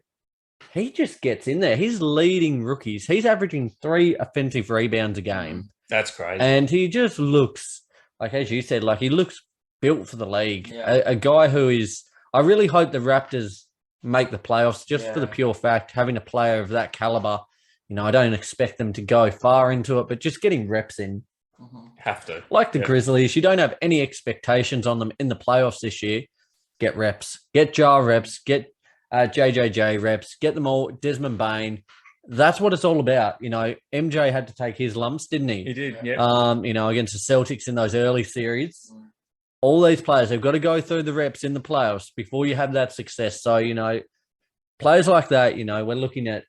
he just gets in there. He's leading rookies. He's averaging 3 offensive rebounds a game. That's crazy. And he just looks, like as you said, like he looks built for the league. Yeah. A guy who is... I really hope the Raptors make the playoffs just for the pure fact, having a player of that caliber. I don't expect them to go far into it, but just getting reps in. Have to. Like the Grizzlies, you don't have any expectations on them in the playoffs this year. Get reps. Get Jar reps. Get JJJ reps. Get them all. Desmond Bain. That's what it's all about. MJ had to take his lumps, didn't he? He did, yeah. Against the Celtics in those early series. All these players have got to go through the reps in the playoffs before you have that success. So, players like that, we're looking at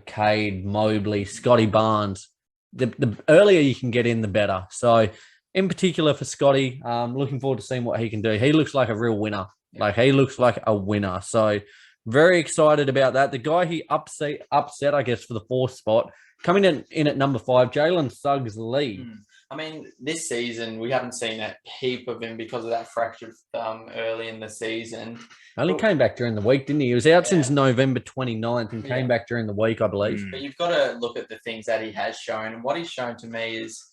Cade, Mobley, Scottie Barnes. The earlier you can get in, the better. So, in particular for Scottie, looking forward to seeing what he can do. He looks like a real winner. Like, he looks like a winner. So, very excited about that. The guy he upset, I guess, for the 4th spot, coming in at number 5, Jalen Suggs Lee. I mean, this season, we haven't seen a heap of him because of that fractured thumb early in the season. Only came back during the week, didn't he? He was out since November 29th and came back during the week, I believe. But you've got to look at the things that he has shown. And what he's shown to me is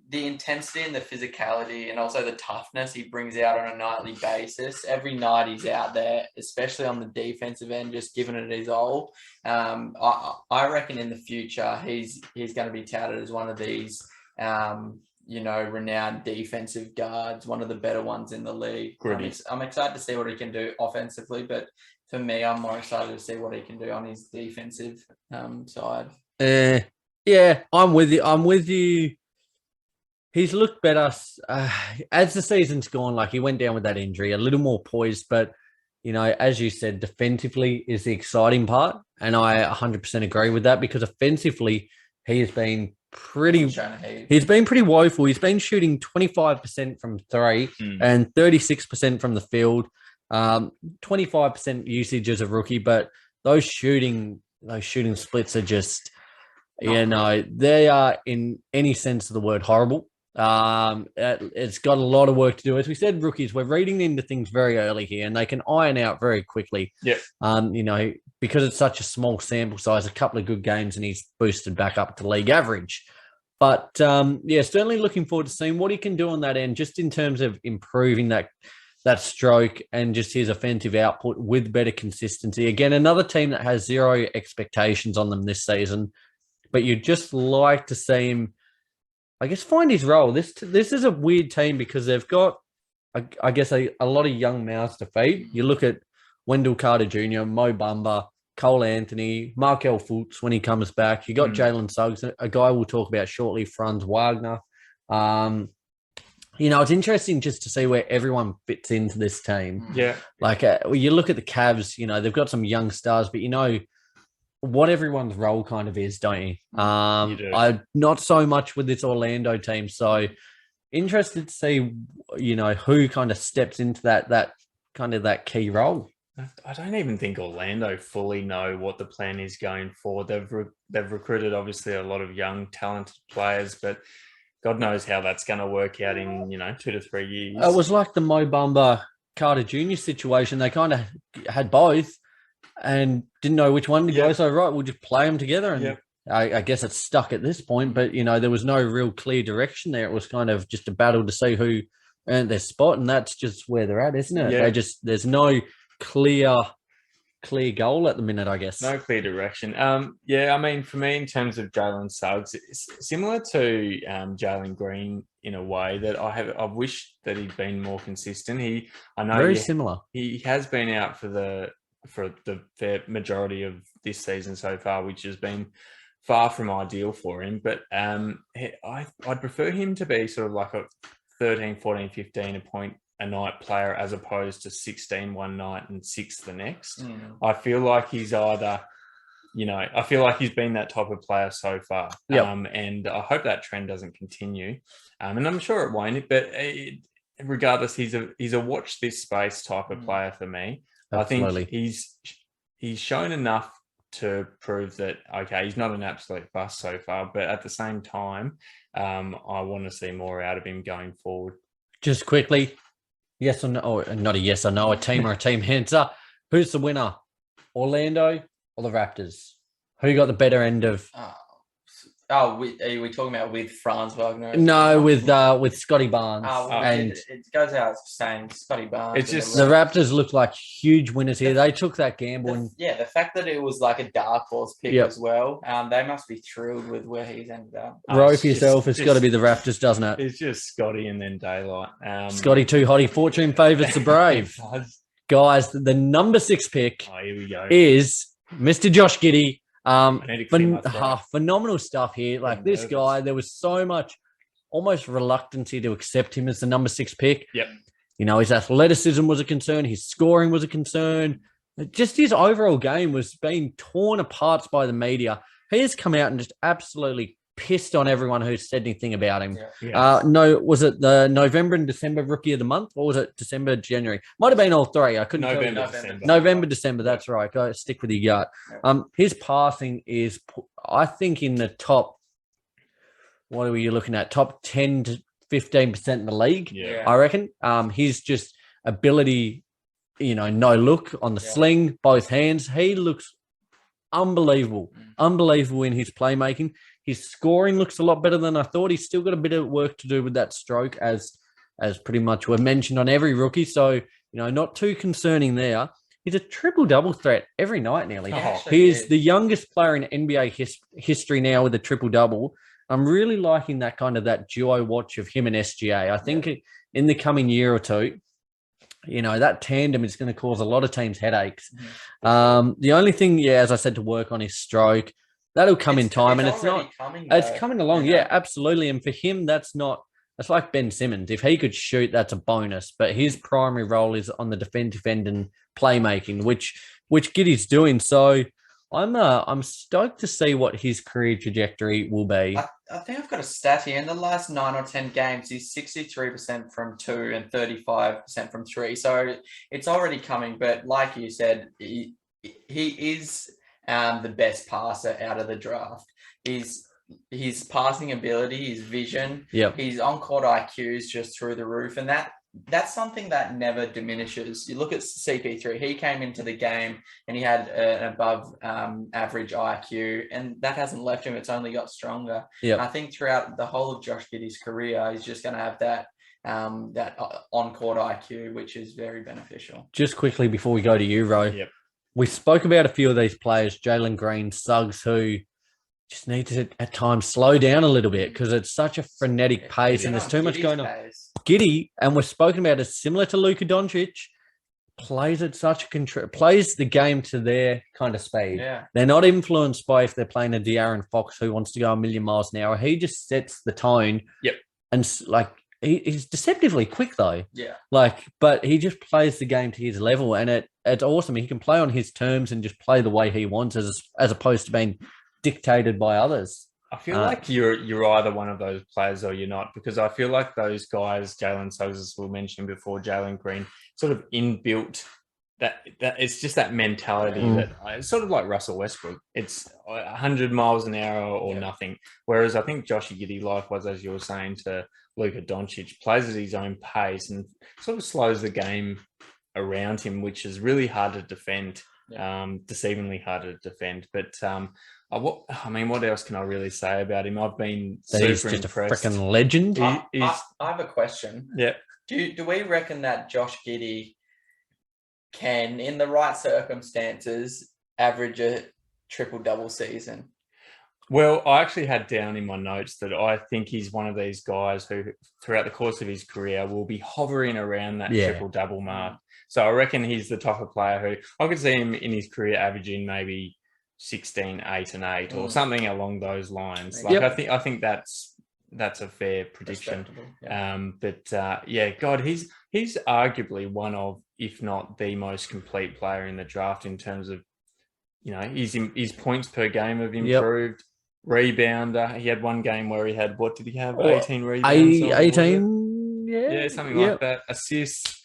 the intensity and the physicality and also the toughness he brings out on a nightly basis. Every night he's out there, especially on the defensive end, just giving it his all. I reckon in the future, he's going to be touted as one of these renowned defensive guards, one of the better ones in the league. I'm excited to see what he can do offensively, but for me, I'm more excited to see what he can do on his defensive side. I'm with you. He's looked better as the season's gone. Like, he went down with that injury, a little more poised, but as you said, defensively is the exciting part, and I 100% agree with that, because offensively he has been he's been pretty woeful. He's been shooting 25% from 3 and 36% from the field. 25% usage as a rookie, but those shooting splits are just, they are, in any sense of the word, horrible. It's got a lot of work to do. As we said, rookies, we're reading into things very early here, and they can iron out very quickly. Because it's such a small sample size, a couple of good games and he's boosted back up to league average. But certainly looking forward to seeing what he can do on that end, just in terms of improving that stroke and just his offensive output with better consistency. Again, another team that has 0 expectations on them this season, but you'd just like to see him, I guess, find his role. This is a weird team because they've got, I guess, a lot of young mouths to feed. You look at Wendell Carter Jr., Mo Bamba, Cole Anthony, Markel Fultz when he comes back. You got Jalen Suggs, a guy we'll talk about shortly, Franz Wagner. It's interesting just to see where everyone fits into this team. Yeah. Like, you look at the Cavs, they've got some young stars, but, what everyone's role kind of is, don't you? You do. I not so much with this Orlando team, so interested to see, who kind of steps into that kind of that key role. I don't even think Orlando fully know what the plan is going forward. They've recruited obviously a lot of young, talented players, but God knows how that's going to work out in 2 to 3 years. It was like the Mo Bamba Carter Jr. situation. They kind of had both and didn't know which one to go. So right, we'll just play them together, and I guess it's stuck at this point. But there was no real clear direction there. It was kind of just a battle to see who earned their spot, and that's just where they're at, isn't it? Yeah. There's no clear goal at the minute, I guess. No clear direction. I mean, for me, in terms of Jalen Suggs, it's similar to Jalen Green in a way that I wish that he'd been more consistent. I know very similar. He has been out for the fair majority of this season so far, which has been far from ideal for him. But I'd prefer him to be sort of like a 13, 14, 15 a point a night player as opposed to 16 one night and 6 the next. I feel like he's either, I feel like he's been that type of player so far. And I hope that trend doesn't continue. And I'm sure it won't, but regardless, he's a watch this space type of player for me. Absolutely. I think he's shown enough to prove that, okay, he's not an absolute bust so far, but at the same time, I want to see more out of him going forward. Just quickly, yes or no? Or not a yes or no, a team or a team answer. Who's the winner, Orlando or the Raptors? Who got the better end of? Are we talking about with Franz Wagner? No, with Scottie Barnes. And it goes out saying Scottie Barnes. It's just the Raptors look like huge winners here. They took that gamble. The fact that it was like a dark horse pick as well. They must be thrilled with where he's ended up. Row for yourself. It's got to be the Raptors, doesn't it? It's just Scottie and then daylight. Scottie too hotty. Fortune favours the brave. Guys, the number 6 pick here we go. is Mr. Josh Giddey. Phenomenal stuff here. Like this guy, there was so much almost reluctancy to accept him as the number 6 pick. Yep. His athleticism was a concern. His scoring was a concern. Just his overall game was being torn apart by the media. He has come out and just absolutely pissed on everyone who said anything about him. Was it the November and December Rookie of the Month, or was it December, January? Might have been all three. I couldn't tell. November, December. That's right. Go stick with your gut. His passing is, I think, in the top. What are you looking at? Top 10 to 15% in the league. Yeah. I reckon. His just ability, no look on the sling, both hands. He looks unbelievable in his playmaking. His scoring looks a lot better than I thought. He's still got a bit of work to do with that stroke, as pretty much we've mentioned on every rookie. So, not too concerning there. He's a triple-double threat every night nearly. He is the youngest player in NBA history now with a triple-double. I'm really liking that kind of that duo watch of him and SGA. I think in the coming year or two, that tandem is going to cause a lot of teams headaches. The only thing, as I said, to work on his stroke. That'll come in time, and it's not. It's coming along, absolutely. And for him, that's like Ben Simmons. If he could shoot, that's a bonus. But his primary role is on the defensive end and playmaking, which Giddey's doing. So I'm stoked to see what his career trajectory will be. I think I've got a stat here. In the last 9 or 10 games, he's 63% from 2 and 35% from 3. So it's already coming. But like you said, he is the best passer out of the draft. His passing ability, his vision, his on-court IQ is just through the roof, and that's something that never diminishes. You look at CP3; he came into the game and he had an above average IQ, and that hasn't left him. It's only got stronger. I think throughout the whole of Josh Giddey's career, he's just going to have that on-court IQ, which is very beneficial. Just quickly before we go to you, Ro. We spoke about a few of these players, Jalen Green, Suggs, who just need to at times slow down a little bit because it's such a frenetic pace and there's too much going on. Giddey, and we've spoken about it, similar to Luka Doncic, plays at such a plays the game to their kind of speed. They're not influenced by if they're playing a De'Aaron Fox who wants to go a million miles an hour. He just sets the tone. And like he's deceptively quick though. Yeah. But he just plays the game to his level, and it's awesome. He can play on his terms and just play the way he wants, as opposed to being dictated by others. I feel like you're either one of those players or you're not, because I feel like those guys, Jalen Suggs, we mentioned before, Jalen Green, sort of inbuilt that it's just that mentality that it's sort of like Russell Westbrook. It's 100 miles an hour or nothing. Whereas I think Joshy Giddey, likewise, as you were saying to Luka Doncic, plays at his own pace and sort of slows the game around him, which is really hard to defend, deceivingly hard to defend. But what else can I really say about him? I've been super he's just impressed. a freaking legend. I have a question. Yeah. Do we reckon that Josh Giddey can, in the right circumstances, average a triple-double season? Well, I actually had down in my notes that I think he's one of these guys who, throughout the course of his career, will be hovering around that triple-double mark. So I reckon he's the type of player who I could see him in his career averaging maybe 16, 8 and 8 or something along those lines. I think that's a fair prediction. God, he's arguably one of, if not the most complete player in the draft in terms of, his points per game have improved. Rebounder. He had one game where he had, what did he have? 18 rebounds. 18, yeah, something like that. Assists.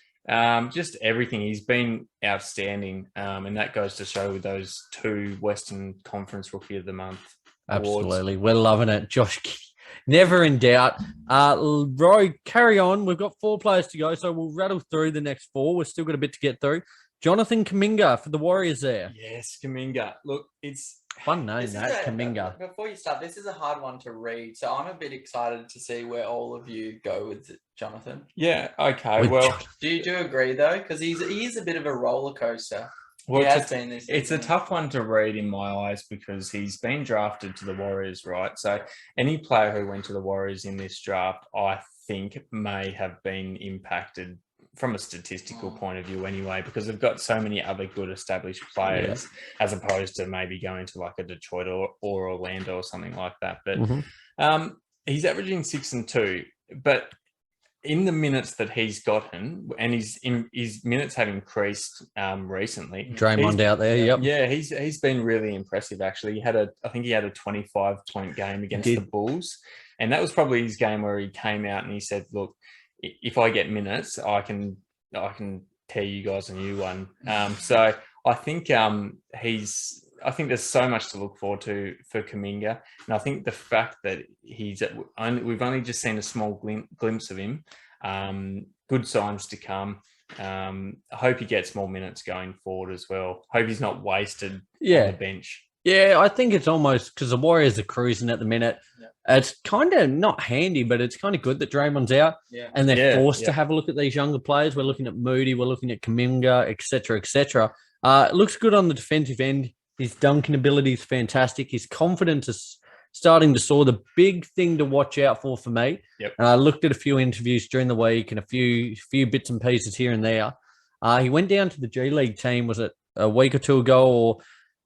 Just everything. He's been outstanding. And that goes to show with those 2 Western Conference Rookie of the Month awards. Absolutely. We're loving it. Josh, never in doubt. Roy, carry on. We've got 4 players to go, so we'll rattle through the next 4. We've still got a bit to get through. Jonathan Kuminga for the Warriors there. Yes, Kuminga. Look, it's fun name, Kuminga. Before you start, this is a hard one to read, so I'm a bit excited to see where all of you go with Jonathan. Yeah, okay. Do you agree though? Because he is a bit of a roller coaster. Well, it's a tough one to read in my eyes because he's been drafted to the Warriors, right? So any player who went to the Warriors in this draft, I think, may have been impacted from a statistical point of view anyway, because they've got so many other good established players as opposed to maybe going to like a Detroit or Orlando or something like that. But he's averaging 6 and 2, but in the minutes that he's gotten, and his minutes have increased recently. Draymond out there, Yeah, he's been really impressive actually. I think he had a 25-point game against the Bulls, and that was probably his game where he came out and he said, "Look, if I get minutes, I can tear you guys a new one." So I think I think there's so much to look forward to for Kuminga, and I think the fact that we've only just seen a small glimpse of him. Good signs to come. I hope he gets more minutes going forward as well. Hope he's not wasted on the bench. Yeah, I think it's almost because the Warriors are cruising at the minute. Yeah. It's kind of not handy, but it's kind of good that Draymond's out and they're forced to have a look at these younger players. We're looking at Moody, we're looking at Kuminga, etc., etc. It looks good on the defensive end. His dunking ability is fantastic. His confidence is starting to soar. The big thing to watch out for me. Yep. And I looked at a few interviews during the week and a few bits and pieces here and there. He went down to the G League team, was it a week or two ago?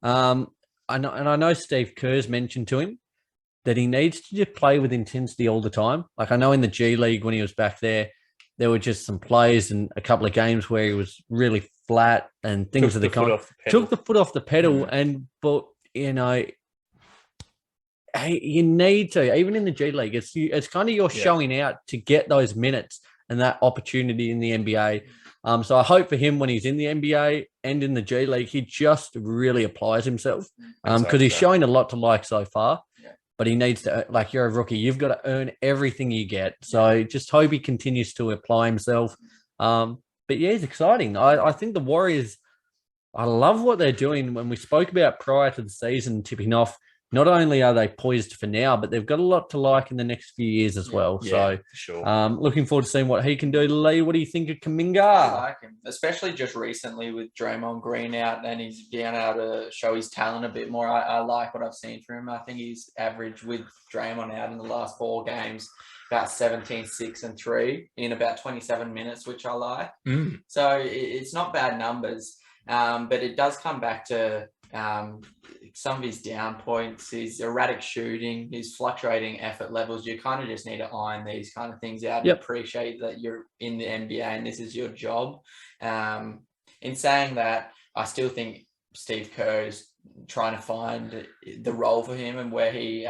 Or I know Steve Kerr's mentioned to him that he needs to just play with intensity all the time. Like I know in the G League when he was back there were just some plays and a couple of games where he was really flat and things of the kind. Took the foot off the pedal, but you know, you need to, even in the G League, it's kind of you're showing out to get those minutes and that opportunity in the NBA. So I hope for him when he's in the NBA and in the G League, he just really applies himself because he's showing a lot to like so far. But he needs to, like you're a rookie, you've got to earn everything you get. So just hope he continues to apply himself. But yeah, it's exciting. I think the Warriors, I love what they're doing. When we spoke about prior to the season tipping off, not only are they poised for now, but they've got a lot to like in the next few years as well. So, for sure. Looking forward to seeing what he can do. Lee, what do you think of Kuminga? I like him, especially just recently with Draymond Green out and he's being able to show his talent a bit more. I like what I've seen from him. I think he's averaged with Draymond out in the last 4 games about 17, 6 and 3 in about 27 minutes, which I like. So it's not bad numbers, but it does come back to some of his down points, his erratic shooting, his fluctuating effort levels. You kind of just need to iron these kind of things out and appreciate that you're in the NBA and this is your job. In saying that, I still think Steve Kerr is trying to find the role for him and where he,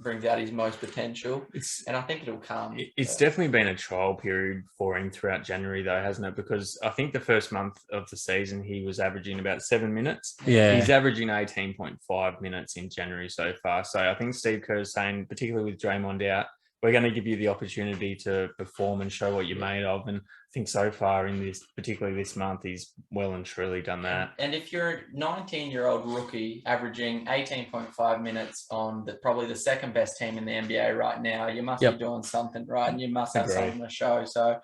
brings out his most potential. And I think it'll come. It's definitely been a trial period for him throughout January, though, hasn't it? Because I think the first month of the season, he was averaging about 7 minutes. Yeah. He's averaging 18.5 minutes in January so far. So I think Steve Kerr is saying, particularly with Draymond out, we're going to give you the opportunity to perform and show what you're made of. And I think so far in this, particularly this month, he's well and truly done that. And if you're a 19-year-old rookie averaging 18.5 minutes on probably the second best team in the NBA right now, you must be doing something right, and you must have something to show. So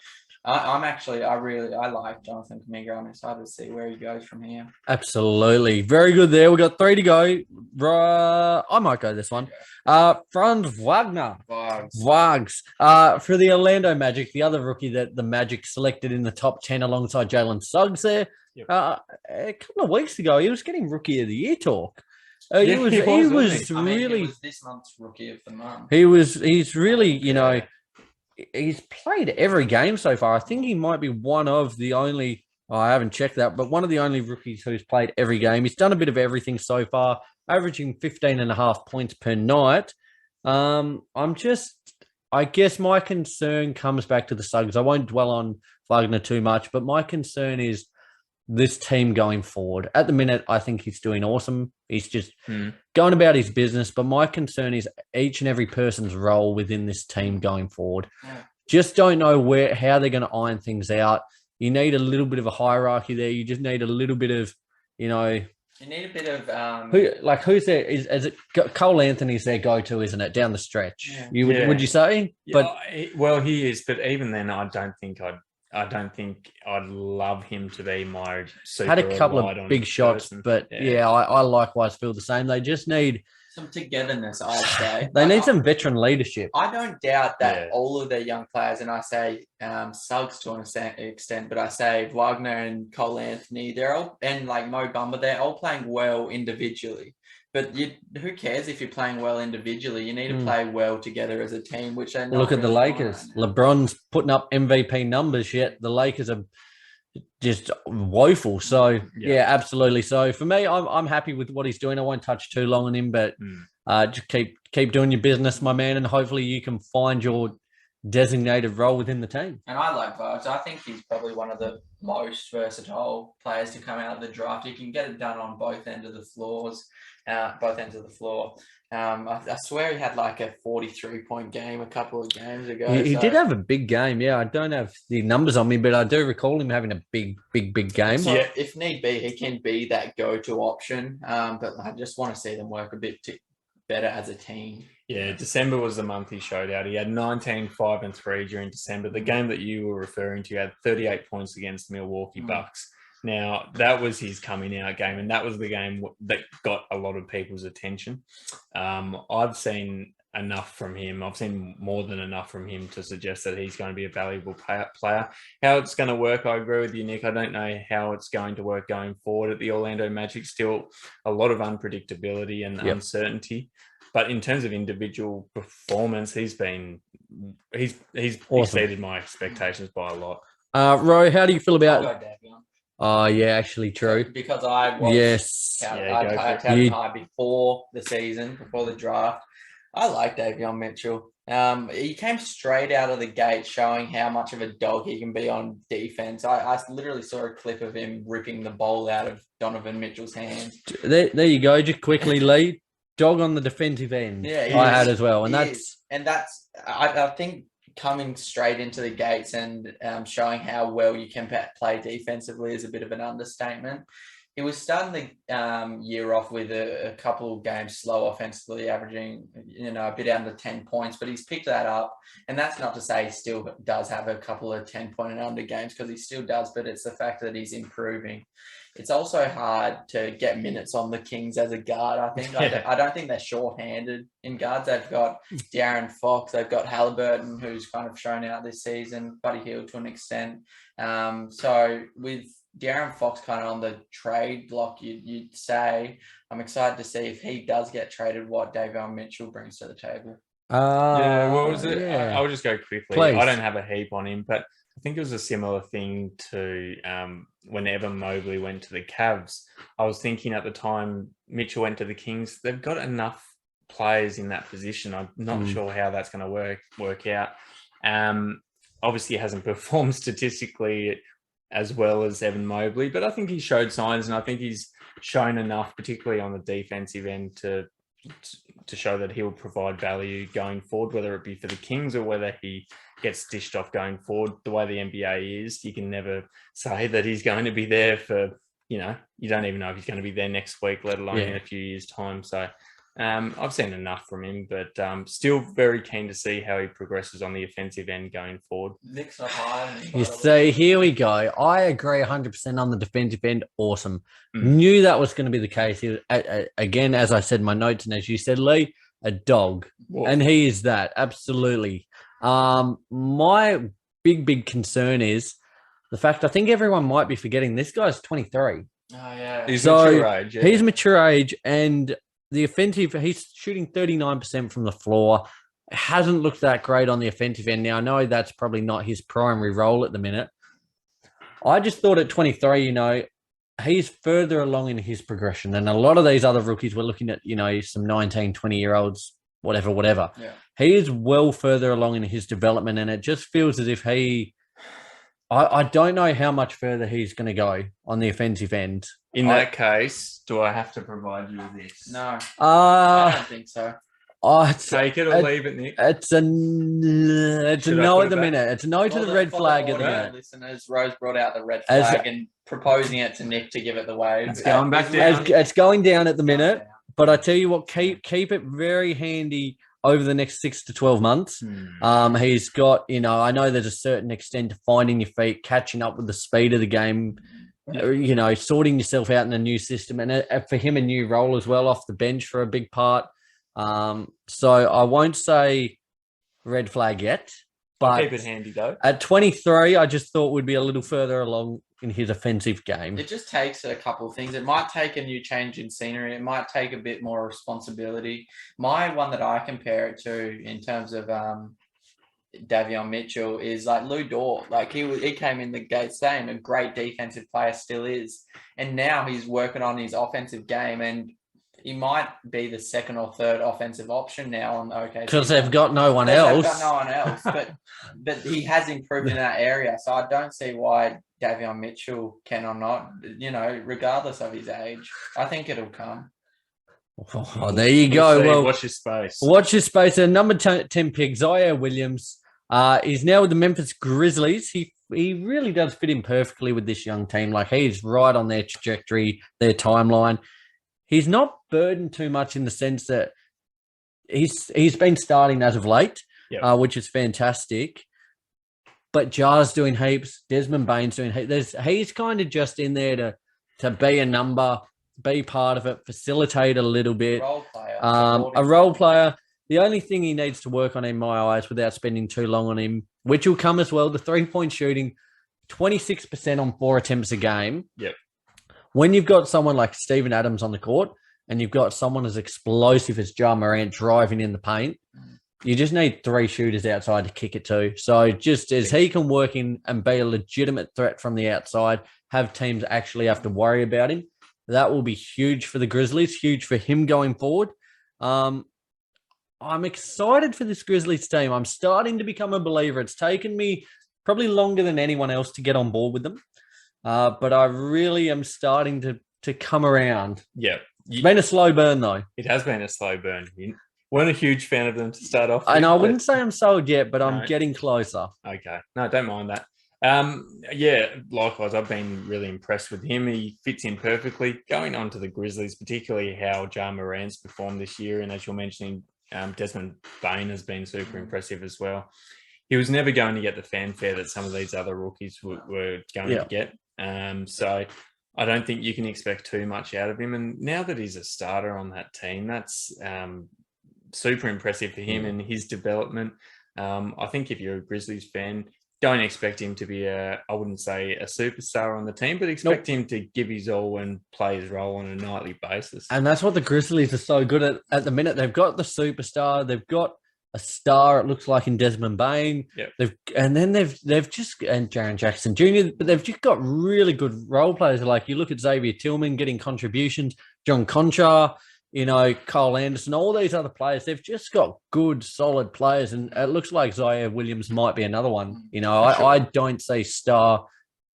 I like Jonathan Kuminga. I'm excited to see where he goes from here. Absolutely. Very good there. We got 3 to go. I might go this one. Franz Wagner. Wags. For the Orlando Magic, the other rookie that the Magic selected in the top 10 alongside Jalen Suggs there. Yep. A couple of weeks ago, he was getting Rookie of the Year talk. He was really. He was this month's Rookie of the Month. He's really, he's played every game so far. I think he might be one of the only, I haven't checked that, but one of the only rookies who's played every game. He's done a bit of everything so far, averaging 15.5 points per night. I guess my concern comes back to the Suggs. I won't dwell on Wagner too much, but my concern is this team going forward. At the minute, I think he's doing awesome. He's just going about his business. But my concern is each and every person's role within this team going forward. Yeah. Just don't know how they're going to iron things out. You need a little bit of a hierarchy there. You just need a little bit of, You need a bit of who's there? Is it Cole Anthony's their go-to, isn't it? Down the stretch. Yeah. Would you say? But well, he is. But even then, I don't think I'd love him to be my super. Had a couple of big shots, but I likewise feel the same. They just need some togetherness, I'd say. They need some veteran leadership. I don't doubt that all of their young players, and I say Suggs to an extent, but I say Wagner and Cole Anthony, they're all, and like Mo Bamba, they're all playing well individually. But who cares if you're playing well individually? You need to play well together as a team, which they're not. Look at the Lakers. LeBron's putting up MVP numbers, yet the Lakers are just woeful. So, yeah, absolutely. So, for me, I'm happy with what he's doing. I won't touch too long on him, but just keep doing your business, my man, and hopefully you can find your designated role within the team. And I like Vibes. I think he's probably one of the most versatile players to come out of the draft. He can get it done on both ends of the floor. I swear he had like a 43-point game a couple of games ago. He did have a big game. Yeah, I don't have the numbers on me, but I do recall him having a big game. So if need be, he can be that go-to option. But I just want to see them work a bit better as a team. Yeah, December was the month he showed out. He had 19, 5, and 3 during December. The game that you were referring to had 38 points against the Milwaukee Bucks. Now, that was his coming out game, and that was the game that got a lot of people's attention. I've seen enough from him. I've seen more than enough from him to suggest that he's going to be a valuable player. How it's going to work, I agree with you, Nick. I don't know how it's going to work going forward at the Orlando Magic. Still a lot of unpredictability and uncertainty. But in terms of individual performance, he's awesome. Exceeded my expectations by a lot. Ro, how do you feel about? I'll go Davion. Oh, yeah, actually true. Because I was I touted high before the season, before the draft. I like Davion Mitchell. He came straight out of the gate showing how much of a dog he can be on defense. I literally saw a clip of him ripping the ball out of Donovan Mitchell's hands. There you go. Just quickly, Lee. Dog on the defensive end. Yeah, I had as well. And I think coming straight into the gates and showing how well you can play defensively is a bit of an understatement. He was starting the year off with a couple of games slow offensively, averaging a bit under 10 points, but he's picked that up. And that's not to say he still does have a couple of 10-point and under games, because he still does, but it's the fact that he's improving. It's also hard to get minutes on the Kings as a guard, I think. I don't think they're short-handed in guards. They've got De'Aaron Fox. They've got Halliburton, who's kind of shown out this season. Buddy Hield to an extent. So with De'Aaron Fox kind of on the trade block, you'd say. I'm excited to see if he does get traded, what Davion Mitchell brings to the table. Yeah, what was it? Yeah. I'll just go quickly. Please. I don't have a heap on him, but I think it was a similar thing to whenever Mobley went to the Cavs. I was thinking at the time Mitchell went to the Kings. They've got enough players in that position. I'm not sure how that's going to work out. Obviously, he hasn't performed statistically as well as Evan Mobley, but I think he showed signs, and I think he's shown enough, particularly on the defensive end, to show that he'll provide value going forward, whether it be for the Kings or whether he gets dished off going forward. The way the NBA is, you can never say that he's going to be there for, you don't even know if he's going to be there next week, let alone in a few years' time. So I've seen enough from him, but still very keen to see how he progresses on the offensive end going forward. Nick's not high. You see, here we go. I agree 100% on the defensive end. Awesome. Knew that was going to be the case. He was, again, as I said in my notes, and as you said, Lee, a dog. Whoa. And he is that. Absolutely. My big concern is the fact I think everyone might be forgetting this guy's 23. Oh, yeah. He's So, mature age. Yeah. He's mature age, and the offensive, he's shooting 39% from the floor. Hasn't looked that great on the offensive end. Now, I know that's probably not his primary role at the minute. I just thought at 23, he's further along in his progression than a lot of these other rookies. We're looking at, some 19, 20-year-olds, whatever. Yeah. He is well further along in his development, and it just feels as if I don't know how much further he's going to go on the offensive end. In that case, do I have to provide you with this? No, I don't think so. Take it or leave it, Nick. It's a Should I no put at the it back? minute. It's a no to the red flag at the minute. Listeners, Rose brought out the red flag and proposing it to Nick to give it the wave. It's going back down. It's going down at the minute, but I tell you what, keep it very handy over the next 6 to 12 months. He's got, I know there's a certain extent to finding your feet, catching up with the speed of the game, sorting yourself out in a new system, and for him, a new role as well off the bench for a big part. So I won't say red flag yet, but keep it handy though. At 23, I just thought would be a little further along in his offensive game. It just takes a couple of things. It might take a new change in scenery. It might take a bit more responsibility. My one that I compare it to in terms of Davion Mitchell is like Lou Dort. Like he came in the gate saying a great defensive player, still is, and now he's working on his offensive game, and he might be the second or third offensive option now on OKC. Because they've got no one else. They've got no one else, but he has improved in that area. So I don't see why Davion Mitchell can or not, regardless of his age. I think it'll come. Oh, there you go. Well, watch your space. Watch your space. And number 10 pick, Zaire Williams, is now with the Memphis Grizzlies. He really does fit in perfectly with this young team. Like, he's right on their trajectory, their timeline. He's not burdened too much in the sense that he's been starting as of late, which is fantastic. But Jar's doing heaps. Desmond Bain's doing heaps. He's kind of just in there to be a number, be part of it, facilitate a little bit. Role player. A role player. The only thing he needs to work on, in my eyes, without spending too long on him, which will come as well, the 3-point shooting, 26% on 4 attempts a game. Yep. When you've got someone like Steven Adams on the court and you've got someone as explosive as Ja Morant driving in the paint, you just need 3 shooters outside to kick it to. So just as he can work in and be a legitimate threat from the outside, have teams actually have to worry about him, that will be huge for the Grizzlies, huge for him going forward. I'm excited for this Grizzlies team. I'm starting to become a believer. It's taken me probably longer than anyone else to get on board with them. But I really am starting to come around. Yeah. It's been a slow burn, though. It has been a slow burn. You weren't a huge fan of them to start off with. I know, I wouldn't say I'm sold yet, but I'm getting closer. Okay. No, don't mind that. Likewise, I've been really impressed with him. He fits in perfectly. Going on to the Grizzlies, particularly how Ja Morant's performed this year, and as you're mentioning, Desmond Bain has been super impressive as well. He was never going to get the fanfare that some of these other rookies were going to get. So I don't think you can expect too much out of him. And now that he's a starter on that team, that's super impressive for him and his development. I think if you're a Grizzlies fan, don't expect him to be I wouldn't say a superstar on the team, but expect him to give his all and play his role on a nightly basis. And that's what the Grizzlies are so good at the minute. They've got the superstar. They've got a star, it looks like, in Desmond Bain. Yep. They've just, and Jaren Jackson Jr., but they've just got really good role players. Like you look at Xavier Tillman getting contributions, John Conchar, Cole Anderson, all these other players. They've just got good, solid players. And it looks like Zaire Williams might be another one. I don't see superstar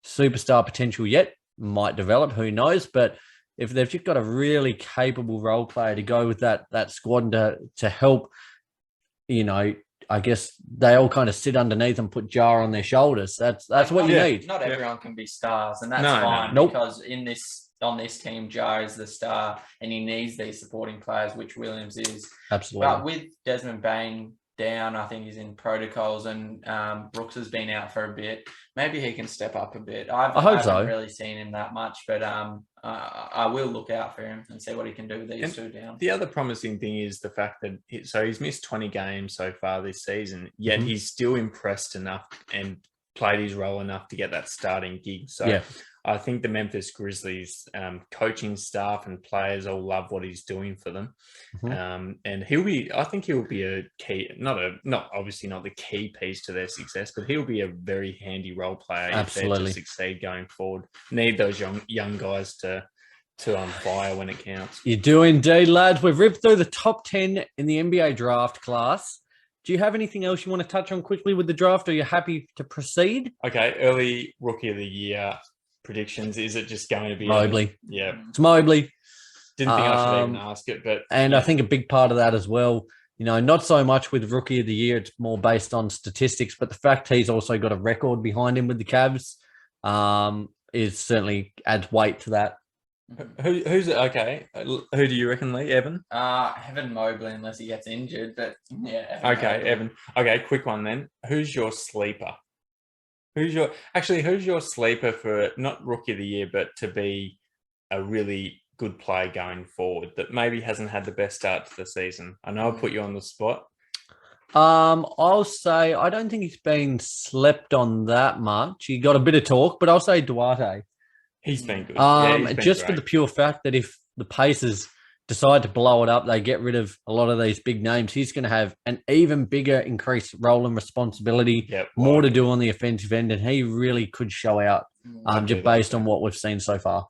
potential yet. Might develop, who knows? But if they've just got a really capable role player to go with that squad and to help, I guess they all kind of sit underneath and put Jar on their shoulders. That's what you need. Not everyone can be stars, and that's fine. Nope. Because on this team, Jar is the star, and he needs these supporting players, which Williams is. Absolutely. But with Desmond Bain down, I think he's in protocols, and Brooks has been out for a bit. Maybe he can step up a bit. I haven't really seen him that much, but I will look out for him and see what he can do with these two down. The other promising thing is the fact that he's missed 20 games so far this season, yet he's still impressed enough and played his role enough to get that starting gig. So I think the Memphis Grizzlies coaching staff and players all love what he's doing for them. And I think he'll be a key, not obviously not the key piece to their success, but he'll be a very handy role player if they're to succeed going forward. Need those young guys to fire when it counts. You do indeed, lads. We've ripped through the top 10 in the NBA draft class. Do you have anything else you want to touch on quickly with the draft? Are you happy to proceed? Okay, early Rookie of the Year predictions. Is it just going to be Mobley? Yeah, it's Mobley. Didn't think I should even ask it, but I think a big part of that as well. Not so much with Rookie of the Year; it's more based on statistics. But the fact he's also got a record behind him with the Cavs is certainly adds weight to that. Who's okay? Who do you reckon, Lee? Evan? Evan Mobley, unless he gets injured. But yeah. Evan. Okay, quick one then. Who's your sleeper? Who's your sleeper for not Rookie of the Year, but to be a really good player going forward that maybe hasn't had the best start to the season? I know I put you on the spot. I'll say I don't think he's been slept on that much. He got a bit of talk, but I'll say Duarte. He's been good. Just for the pure fact that if the Pacers decide to blow it up, they get rid of a lot of these big names, he's going to have an even bigger increased role and responsibility, more to do on the offensive end, and he really could show out just based on what we've seen so far.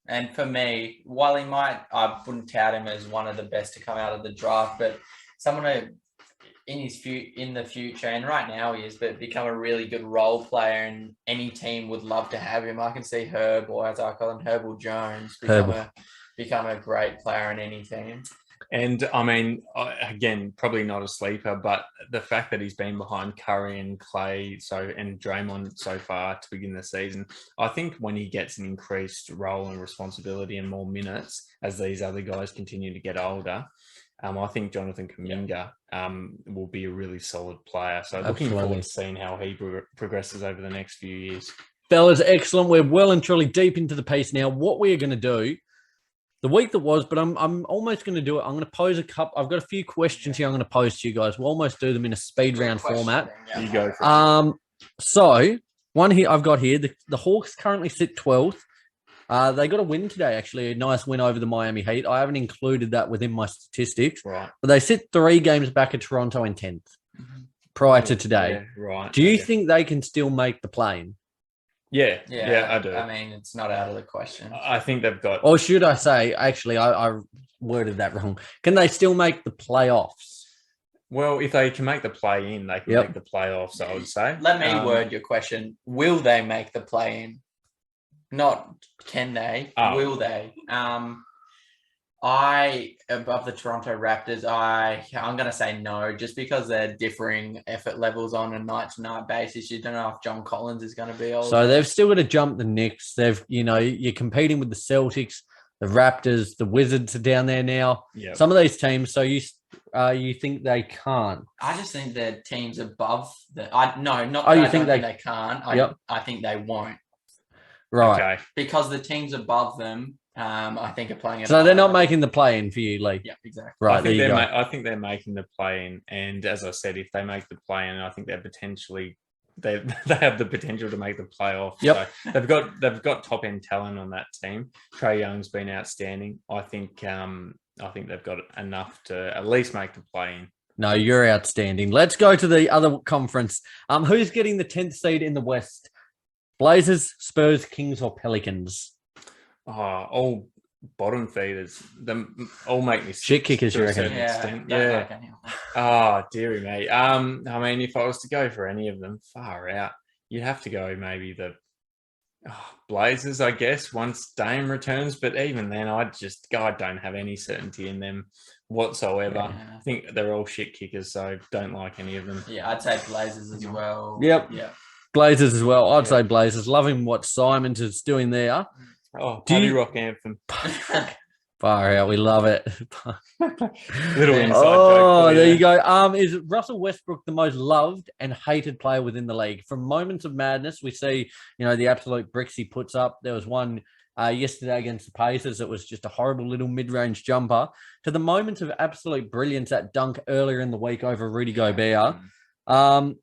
And for me, while I wouldn't tout him as one of the best to come out of the draft, but someone in the future, and right now he is, but become a really good role player, and any team would love to have him. I can see Herb, or as I call him, Herbal Jones, become a great player in any team. And I mean, again, probably not a sleeper, but the fact that he's been behind Curry and Clay and Draymond so far to begin the season, I think when he gets an increased role and responsibility and more minutes as these other guys continue to get older, I think Jonathan Kuminga will be a really solid player. So looking forward to seeing how he progresses over the next few years. Fellas, excellent. We're well and truly deep into the piece now. What we are going to do, the week that was, but I'm almost going to do it. I'm going to pose a couple. I've got a few questions here I'm going to pose to you guys. We'll almost do them in a speed round format. You go for it. So one here I've got here, the Hawks currently sit 12th. They got a win today, actually, a nice win over the Miami Heat. I haven't included that within my statistics. Right. But they sit 3 games back at Toronto in 10th prior to today. Yeah, right. Do you think they can still make the play-in? Yeah, I do. I mean, it's not out of the question. I think they've got... Or should I say, actually, I worded that wrong. Can they still make the playoffs? Well, if they can make the play-in, they can make the playoffs, I would say. Let me word your question. Will they make the play-in? Not can they, will they? Above the Toronto Raptors, I'm going to say no, just because they're differing effort levels on a night-to-night basis. You don't know if John Collins is going to be old. So they've still got to jump the Knicks. You're competing with the Celtics, the Raptors, the Wizards are down there now. Yep. Some of these teams, so you think they can't? I just think they're teams above the... I think they can't. I think they won't. Right. Okay. Because the teams above them, I think, are playing... So they're not making the play-in for you, Lee? Yeah, exactly. Right, I think they're making the play-in. And as I said, if they make the play-in, I think they're potentially they have the potential to make the playoff. Yep. So they've got top end talent on that team. Trae Young's been outstanding. I think they've got enough to at least make the play-in. No, you're outstanding. Let's go to the other conference. Who's getting the 10th seed in the West? Blazers, Spurs, Kings, or Pelicans? Oh, all bottom feeders. Them all make me Shit kickers, to you a reckon? certain extent. Don't Yeah. like any of them. Oh, dearie me. I mean, if I was to go for any of them, far out, you'd have to go maybe the Blazers, I guess, once Dame returns. But even then, I don't have any certainty in them whatsoever. Yeah. I think they're all shit kickers, so don't like any of them. Yeah, I'd say Blazers as well. Yep. Yeah. Blazers as well. I'd Yeah. say Blazers. Loving what Simons is doing there. Oh, Do Party you- Rock anthem. Far out. We love it. Little inside Oh, joke. there you go. Is Russell Westbrook the most loved and hated player within the league? From moments of madness, we see, the absolute bricks he puts up. There was one yesterday against the Pacers. It was just a horrible little mid-range jumper. To the moments of absolute brilliance, that dunk earlier in the week over Rudy Gobert. I'll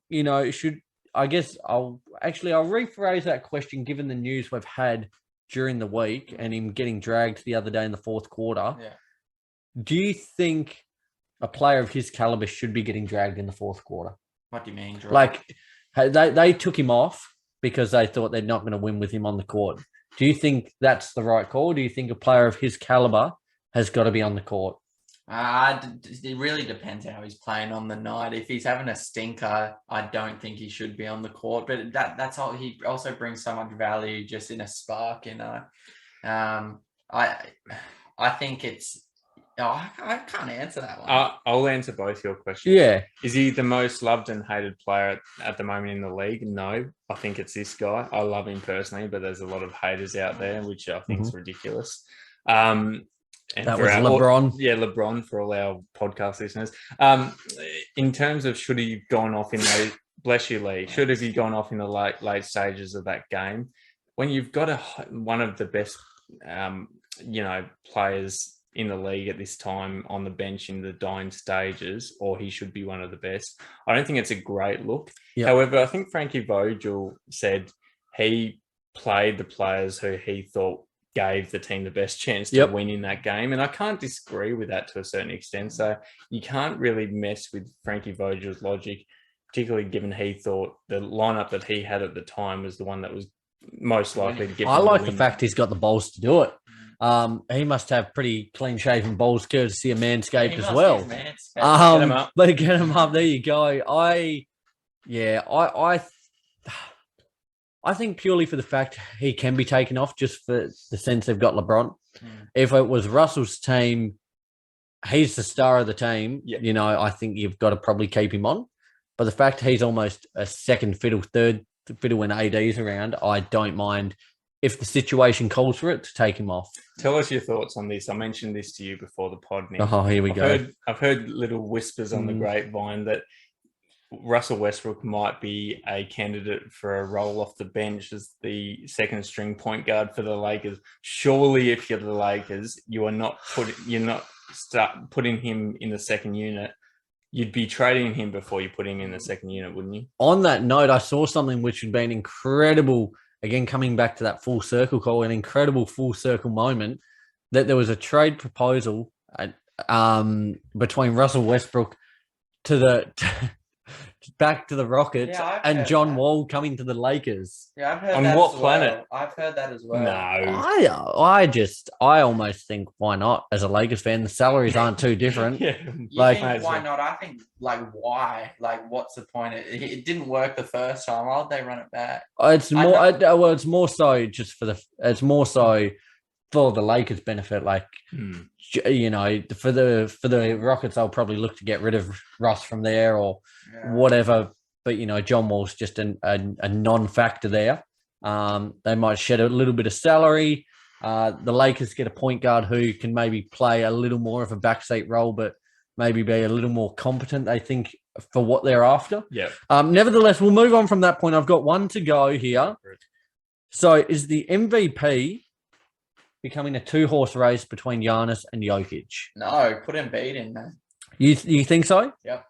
rephrase that question given the news we've had during the week and him getting dragged the other day in the fourth quarter. Yeah. Do you think a player of his caliber should be getting dragged in the fourth quarter? What do you mean? Drake? Like they took him off because they thought they're not going to win with him on the court. Do you think that's the right call? Do you think a player of his caliber has got to be on the court? It really depends how he's playing on the night. If he's having a stinker, I don't think he should be on the court. But that's all. He also brings so much value just in a spark. I think it's. I can't answer that one. I'll answer both your questions. Yeah. Is he the most loved and hated player at the moment in the league? No, I think it's this guy. I love him personally, but there's a lot of haters out there, which I think is ridiculous. And That for was LeBron. LeBron for all our podcast listeners. In terms of should he have gone off in the bless you, Lee, should have he gone off in the late stages of that game? When you've got one of the best players in the league at this time on the bench in the dying stages, or he should be one of the best. I don't think it's a great look. Yep. However, I think Frankie Vogel said he played the players who he thought gave the team the best chance to win in that game. And I can't disagree with that to a certain extent. So you can't really mess with Frankie Vogel's logic, particularly given he thought the lineup that he had at the time was the one that was most likely to give I them like the the win. fact he's got the balls to do it. He must have pretty clean-shaven balls, courtesy of Manscaped He as must well. use Manscaped. Get him up. But get him up. There you go. I think purely for the fact he can be taken off, just for the sense they've got LeBron. If it was Russell's team, he's the star of the team. Yeah. I think you've got to probably keep him on. But the fact he's almost a second fiddle, third fiddle when AD's around, I don't mind if the situation calls for it to take him off. Tell us your thoughts on this. I mentioned this to you before the pod, Nick. Oh, here we go. I've heard little whispers on the grapevine that Russell Westbrook might be a candidate for a role off the bench as the second string point guard for the Lakers. Surely, if you're the Lakers, you're not putting him in the second unit. You'd be trading him before you put him in the second unit, wouldn't you? On that note, I saw something which would be an incredible, again, coming back to that full circle call, an incredible full circle moment, that there was a trade proposal between Russell Westbrook back to the Rockets Yeah, I've and heard John that. Wall coming to the Lakers. Yeah, I've heard On that what as planet? well. I've heard that as well. No. I almost think, why not? As a Lakers fan, the salaries aren't too different. Yeah. You Like- think why not? I think why? What's the point? It didn't work the first time. Why would they run it back? It's I more. know- It's more so just for it's more so for the Lakers' benefit. For the Rockets, they'll probably look to get rid of Russ from there or whatever. But John Wall's just a non-factor there. They might shed a little bit of salary. The Lakers get a point guard who can maybe play a little more of a backseat role, but maybe be a little more competent, I think, for what they're after. Yeah. Nevertheless, we'll move on from that point. I've got one to go here. So is the MVP becoming a two-horse race between Giannis and Jokic? No, put Embiid in there. You think so? Yep.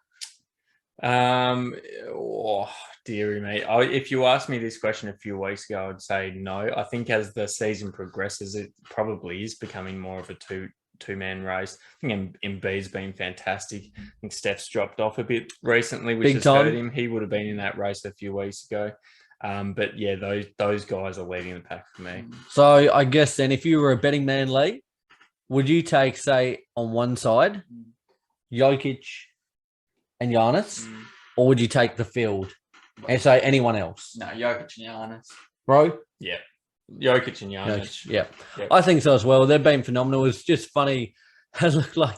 Oh, dearie me. If you asked me this question a few weeks ago, I'd say no. I think as the season progresses, it probably is becoming more of a two-man race. I think Embiid's been fantastic. I think Steph's dropped off a bit recently, which has hurt him. He would have been in that race a few weeks ago. But yeah, those guys are leading the pack for me. So I guess then, if you were a betting man, Lee, would you take, say, on one side, Jokic and Giannis, or would you take the field and say anyone else? No, Jokic and Giannis. Bro? Yeah. Jokic and Giannis. Yeah. I think so as well. They've been phenomenal. It's just funny. It looked like,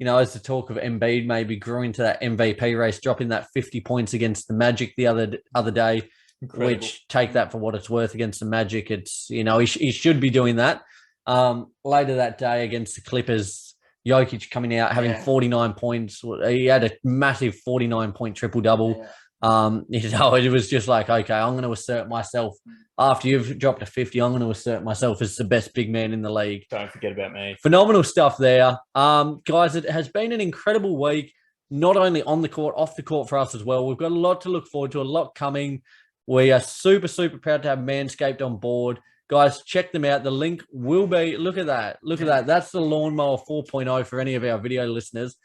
as the talk of Embiid maybe grew into that MVP race, dropping that 50 points against the Magic the other day. Incredible. Which, take that for what it's worth against the Magic. It's, he should be doing that. Later that day against the Clippers, Jokic coming out, having 49 points. He had a massive 49-point triple-double. It was just like, okay, I'm going to assert myself. After you've dropped a 50, I'm going to assert myself as the best big man in the league. Don't forget about me. Phenomenal stuff there. Guys, it has been an incredible week, not only on the court, off the court for us as well. We've got a lot to look forward to, a lot coming. We are super, super proud to have Manscaped on board. Guys, check them out. The link will be, look at that. Look at that. That's the Lawnmower 4.0 for any of our video listeners.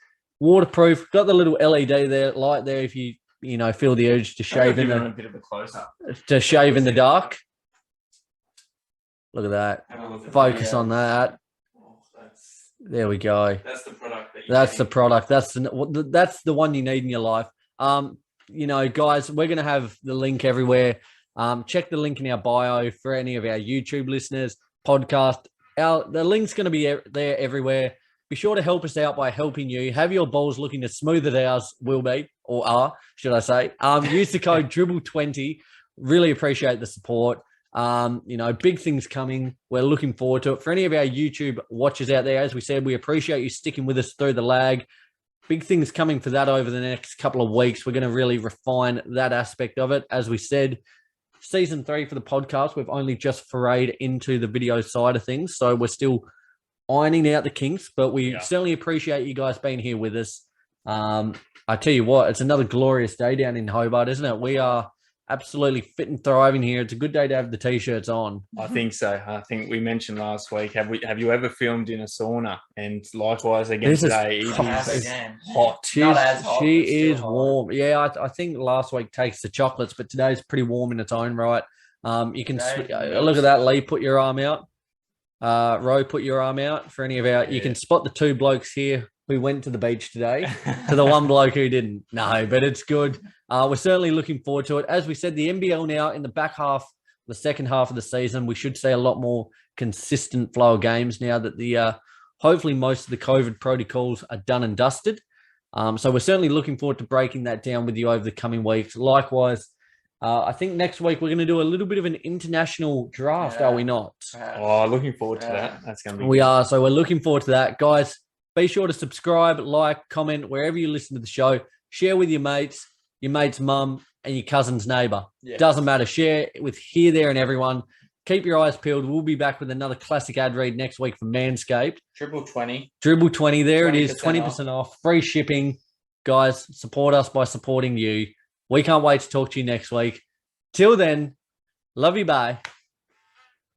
Waterproof. Got the little LED there, light there if you feel the urge to shave in a bit of a close-up. To shave in the dark. Look at that. Focus on that. There we go. That's the product. That's the product. That's the one you need in your life. Guys, we're going to have the link everywhere. Check the link in our bio for any of our YouTube listeners, podcast. The link's going to be there everywhere. Be sure to help us out by helping you. Have your balls looking as smooth as ours will be, or are, should I say. Use the code Dribble20. Really appreciate the support. Big things coming. We're looking forward to it. For any of our YouTube watchers out there, as we said, we appreciate you sticking with us through the lag. Big things coming for that over the next couple of weeks. We're going to really refine that aspect of it. As we said, season 3 for the podcast, we've only just forayed into the video side of things. So we're still ironing out the kinks, but we certainly appreciate you guys being here with us. I tell you what, it's another glorious day down in Hobart, isn't it? We are absolutely fit and thriving here. It's a good day to have the T-shirts on. I think so. I think we mentioned last week, have you ever filmed in a sauna? And likewise again today, it is hot. She is warm. Yeah, I think last week takes the chocolates, but today's pretty warm in its own right. You can look at that, Lee. Put your arm out. Ro, put your arm out for any of our. You can spot the two blokes here who went to the beach today to the one bloke who didn't. No, but it's good. We're certainly looking forward to it. As we said, the NBL now in the back half, the second half of the season, we should see a lot more consistent flow of games now that the hopefully most of the COVID protocols are done and dusted. So we're certainly looking forward to breaking that down with you over the coming weeks. Likewise, I think next week we're going to do a little bit of an international draft, are we not? Looking forward to that. That's going to be We are. So we're looking forward to that. Guys, be sure to subscribe, like, comment, wherever you listen to the show. Share with your mate's mum, and your cousin's neighbour. Yes. Doesn't matter. Share with here, there, and everyone. Keep your eyes peeled. We'll be back with another classic ad read next week from Manscaped. Dribble20. Dribble20. There it is. 20% off. Free shipping. Guys, support us by supporting you. We can't wait to talk to you next week. Till then, love you. Bye.